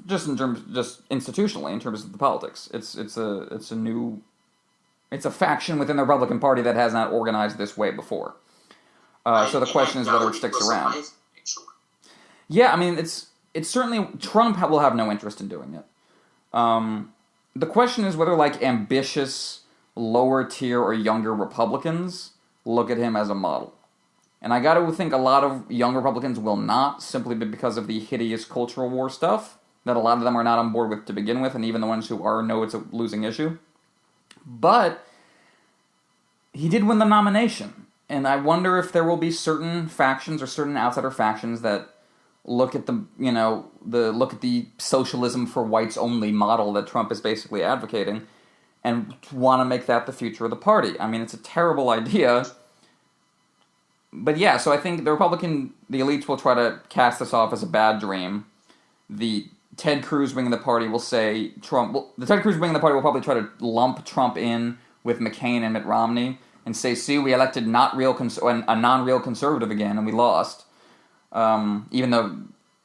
just institutionally in terms of the politics. It's a faction within the Republican Party that has not organized this way before. So the question is whether it sticks around. Yeah, I mean it's certainly Trump will have no interest in doing it. The question is whether ambitious lower tier or younger Republicans look at him as a model. And I got to think a lot of young Republicans will not, simply because of the hideous cultural war stuff that a lot of them are not on board with to begin with, and even the ones who are know it's a losing issue. But he did win the nomination, and I wonder if there will be certain factions or certain outsider factions that look at the socialism for whites only model that Trump is basically advocating, and want to make that the future of the party. I mean, it's a terrible idea. But yeah, so I think the elites will try to cast this off as a bad dream. The Ted Cruz wing of the party will say the Ted Cruz wing of the party will probably try to lump Trump in with McCain and Mitt Romney and say, see, we elected a non-real conservative again and we lost. Even though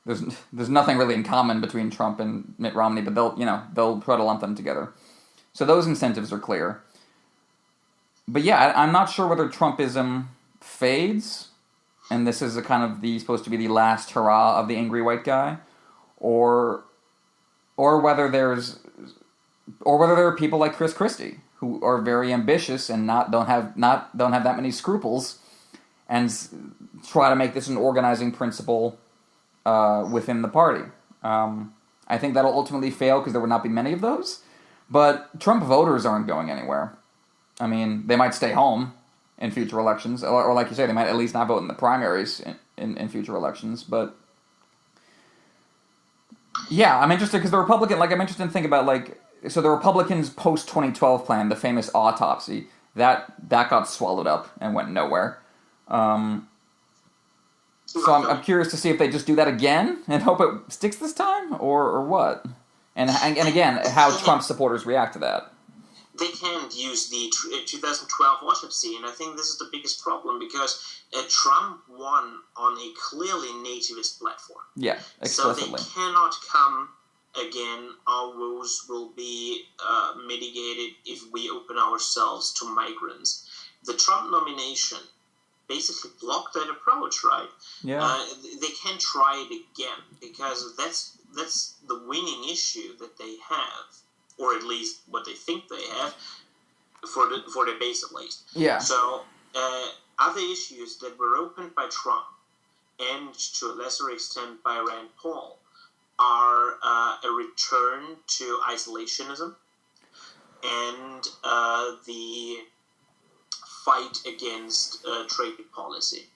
there's nothing really in common between Trump and Mitt Romney, but they'll try to lump them together. So those incentives are clear. But yeah, I'm not sure whether Trumpism fades, and this is supposed to be the last hurrah of the angry white guy, or whether there are people like Chris Christie who are very ambitious and don't have that many scruples, and try to make this an organizing principle within the party. I think that'll ultimately fail because there would not be many of those. But Trump voters aren't going anywhere. I mean, they might stay home in future elections, or like you say, they might at least not vote in the primaries in future elections. But yeah, I'm interested because the Republican, I'm interested in thinking about so the Republicans' post-2012 plan, the famous autopsy, that got swallowed up and went nowhere. So I'm curious to see if they just do that again and hope it sticks this time, or what. And again, how Trump supporters react to that. They can't use the 2012 autopsy, and I think this is the biggest problem because Trump won on a clearly nativist platform. Yeah, explicitly. So they cannot come again. Our woes will be mitigated if we open ourselves to migrants. The Trump nomination basically blocked that approach, right? Yeah. They can try it again because that's the winning issue that they have, or at least what they think they have, for their base at least. Yeah. So other issues that were opened by Trump and to a lesser extent by Rand Paul, are a return to isolationism and the fight against trade policy.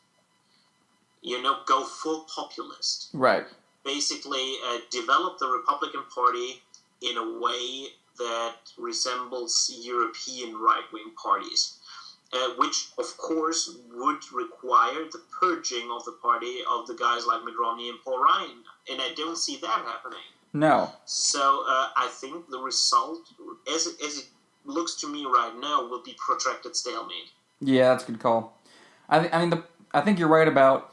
Go full populist. Right. Basically, develop the Republican Party in a way that resembles European right-wing parties, which, of course, would require the purging of the party of the guys like Mitt Romney and Paul Ryan, and I don't see that happening. No. So I think the result, as it looks to me right now, will be protracted stalemate. Yeah, that's a good call. I think you're right about.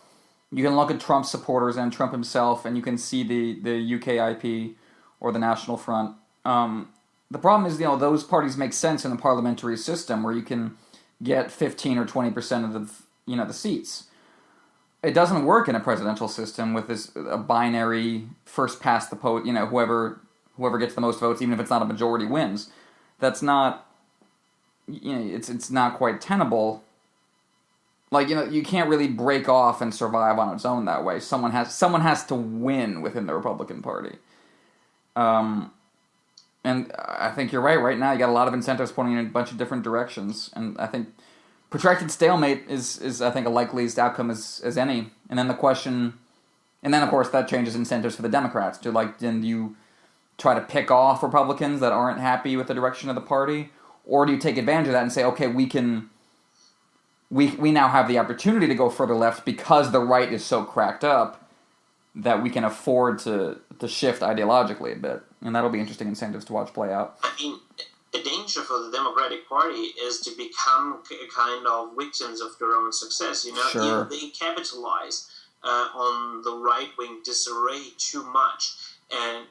You can look at Trump's supporters and Trump himself, and you can see the UKIP or the National Front. The problem is, those parties make sense in a parliamentary system where you can get 15 or 20% of the seats. It doesn't work in a presidential system with a binary first past the post. Whoever gets the most votes, even if it's not a majority, wins. That's not. It's not quite tenable. You can't really break off and survive on its own that way. Someone has to win within the Republican Party. And I think you're right. Right now, you got a lot of incentives pointing in a bunch of different directions, and I think protracted stalemate is I think a likeliest outcome as any. And then of course that changes incentives for the Democrats. Do you try to pick off Republicans that aren't happy with the direction of the party, or do you take advantage of that and say, okay, we now have the opportunity to go further left because the right is so cracked up that we can afford to shift ideologically a bit. And that'll be interesting incentives to watch play out. I mean, the danger for the Democratic Party is to become kind of victims of their own success. Sure. If they capitalize on the right-wing disarray too much, and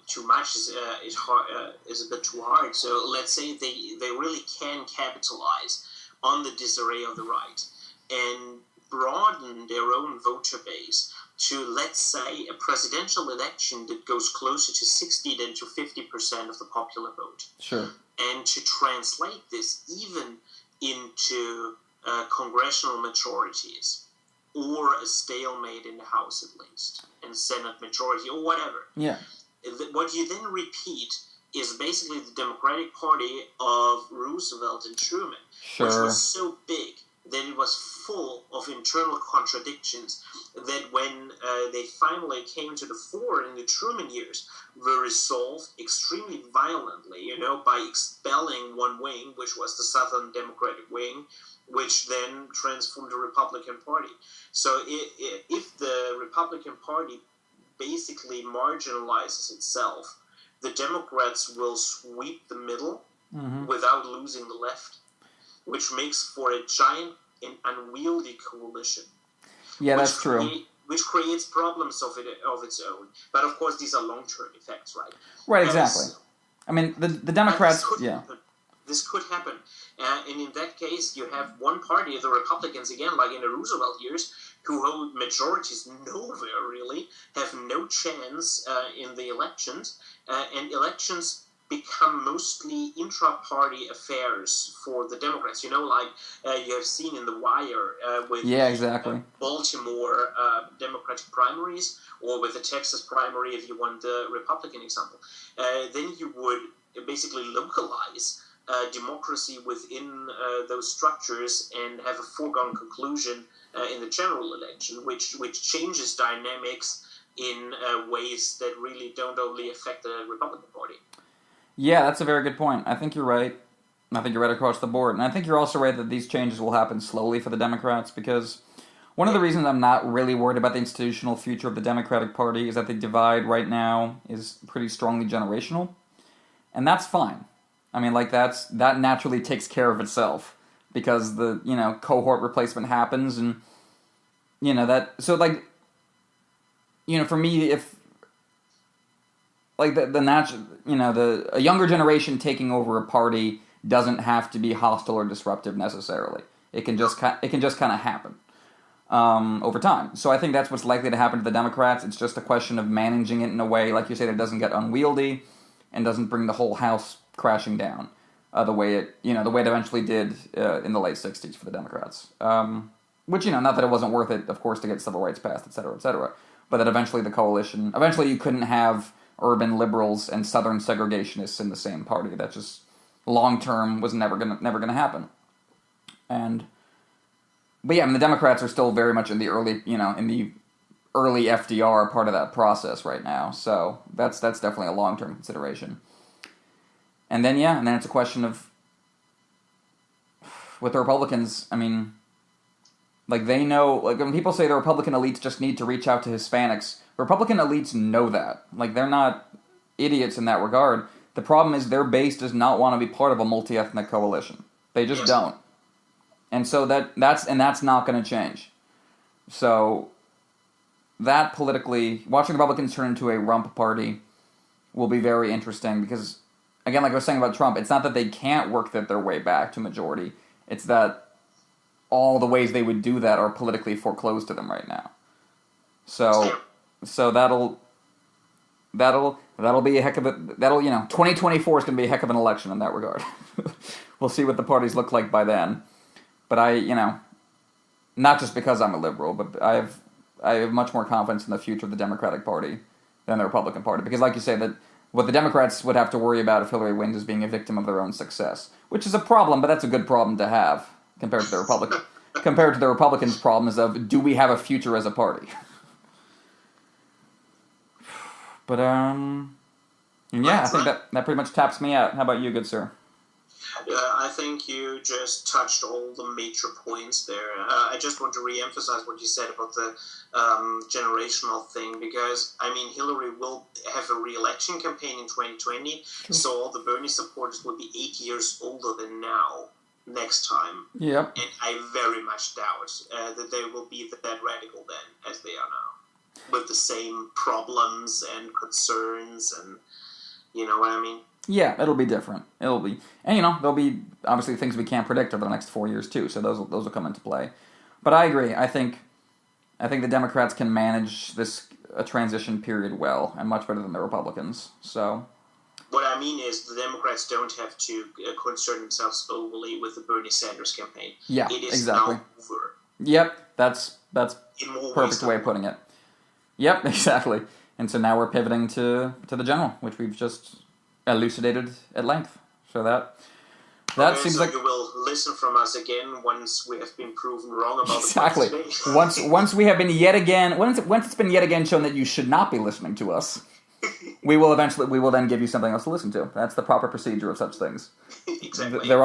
too much is a bit too hard. So let's say they really can capitalize on the disarray of the right and broaden their own voter base to, let's say, a presidential election that goes closer to 60 than to 50% of the popular vote. Sure. And to translate this even into congressional majorities or a stalemate in the House at least, and Senate majority or whatever. Yeah. What you then repeat is basically the Democratic Party of Roosevelt and Truman, Sure. which was so big that it was full of internal contradictions that when they finally came to the fore in the Truman years, were resolved extremely violently, by expelling one wing, which was the Southern Democratic wing, which then transformed the Republican Party. So if the Republican Party basically marginalizes itself, the Democrats will sweep the middle without losing the left, which makes for a giant and unwieldy coalition. Yeah, that's true. Which creates problems of its own. But of course, these are long-term effects, right? Right, exactly. I mean, the Democrats, This could happen. And in that case, you have one party, the Republicans, again, like in the Roosevelt years, who hold majorities nowhere, really, have no chance in the elections, and elections become mostly intra-party affairs for the Democrats. You have seen in The Wire with exactly. Baltimore Democratic primaries, or with the Texas primary, if you want the Republican example. Then you would basically localize democracy within those structures and have a foregone conclusion in the general election, which changes dynamics in ways that really don't only affect the Republican Party. Yeah, that's a very good point. I think you're right. I think you're right across the board. And I think you're also right that these changes will happen slowly for the Democrats, because one of the reasons I'm not really worried about the institutional future of the Democratic Party is that the divide right now is pretty strongly generational. And that's fine. I mean, that naturally takes care of itself, because the, cohort replacement happens, and, for me, if, a younger generation taking over a party doesn't have to be hostile or disruptive necessarily. It can just kind of happen over time. So I think that's what's likely to happen to the Democrats. It's just a question of managing it in a way, like you say, that doesn't get unwieldy and doesn't bring the whole House crashing down the way it eventually did in the late '60s for the Democrats. Which, not that it wasn't worth it, of course, to get civil rights passed, et cetera, but that eventually you couldn't have urban liberals and southern segregationists in the same party. That just, long-term, was never gonna happen. But yeah, the Democrats are still very much in the early FDR part of that process right now, so that's definitely a long-term consideration. And then it's a question of, with the Republicans, they know, when people say the Republican elites just need to reach out to Hispanics, Republican elites know that. They're not idiots in that regard. The problem is their base does not want to be part of a multi-ethnic coalition. They just don't. And so that's not going to change. So that politically, watching the Republicans turn into a rump party will be very interesting because, again, like I was saying about Trump, it's not that they can't work their way back to majority. It's that all the ways they would do that are politically foreclosed to them right now. So that'll be a heck of a 2024 is going to be a heck of an election in that regard. We'll see what the parties look like by then. But not just because I'm a liberal, but I have much more confidence in the future of the Democratic Party than the Republican Party. Because like you say, that what the Democrats would have to worry about if Hillary wins is being a victim of their own success. Which is a problem, but that's a good problem to have compared to the Republicans' problems of, do we have a future as a party? But, I think that pretty much taps me out. How about you, good sir? I think you just touched all the major points there. I just want to re-emphasize what you said about the generational thing, because, Hillary will have a re-election campaign in 2020, so all the Bernie supporters will be 8 years older than now next time. Yep. And I very much doubt that they will be that radical then as they are now, with the same problems and concerns, and you know what I mean? Yeah, it'll be different. It'll be, and there'll be obviously things we can't predict over the next 4 years too. So those will come into play. But I agree. I think the Democrats can manage a transition period well, and much better than the Republicans. So what I mean is the Democrats don't have to concern themselves overly with the Bernie Sanders campaign. Yeah, it is exactly. now over. Yep, that's perfect way of putting it. Yep, exactly. And so now we're pivoting to the general, which we've just elucidated at length. So that seems like you will listen from us again once we have been proven wrong about exactly. the today. once we have been once it's been yet again shown that you should not be listening to us, we will then give you something else to listen to. That's the proper procedure of such things. Exactly. There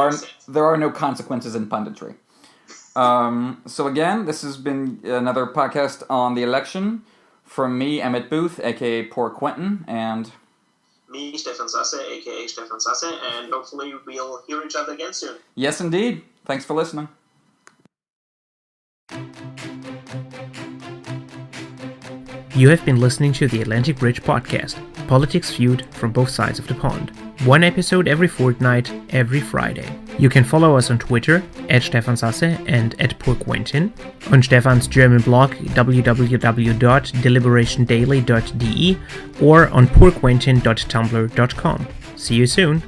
are no consequences in punditry. So again, this has been another podcast on the election from me, Emmett Booth, aka Poor Quentin, and me, Stefan Sasse, aka Stefan Sasse, and hopefully we'll hear each other again soon. Yes, indeed. Thanks for listening. You have been listening to the Atlantic Bridge Podcast, politics viewed from both sides of the pond. One episode every fortnight, every Friday. You can follow us on Twitter, @StefanSasse and @PoorQuentin, on Stefan's German blog, www.deliberationdaily.de, or on poorquentin.tumblr.com. See you soon!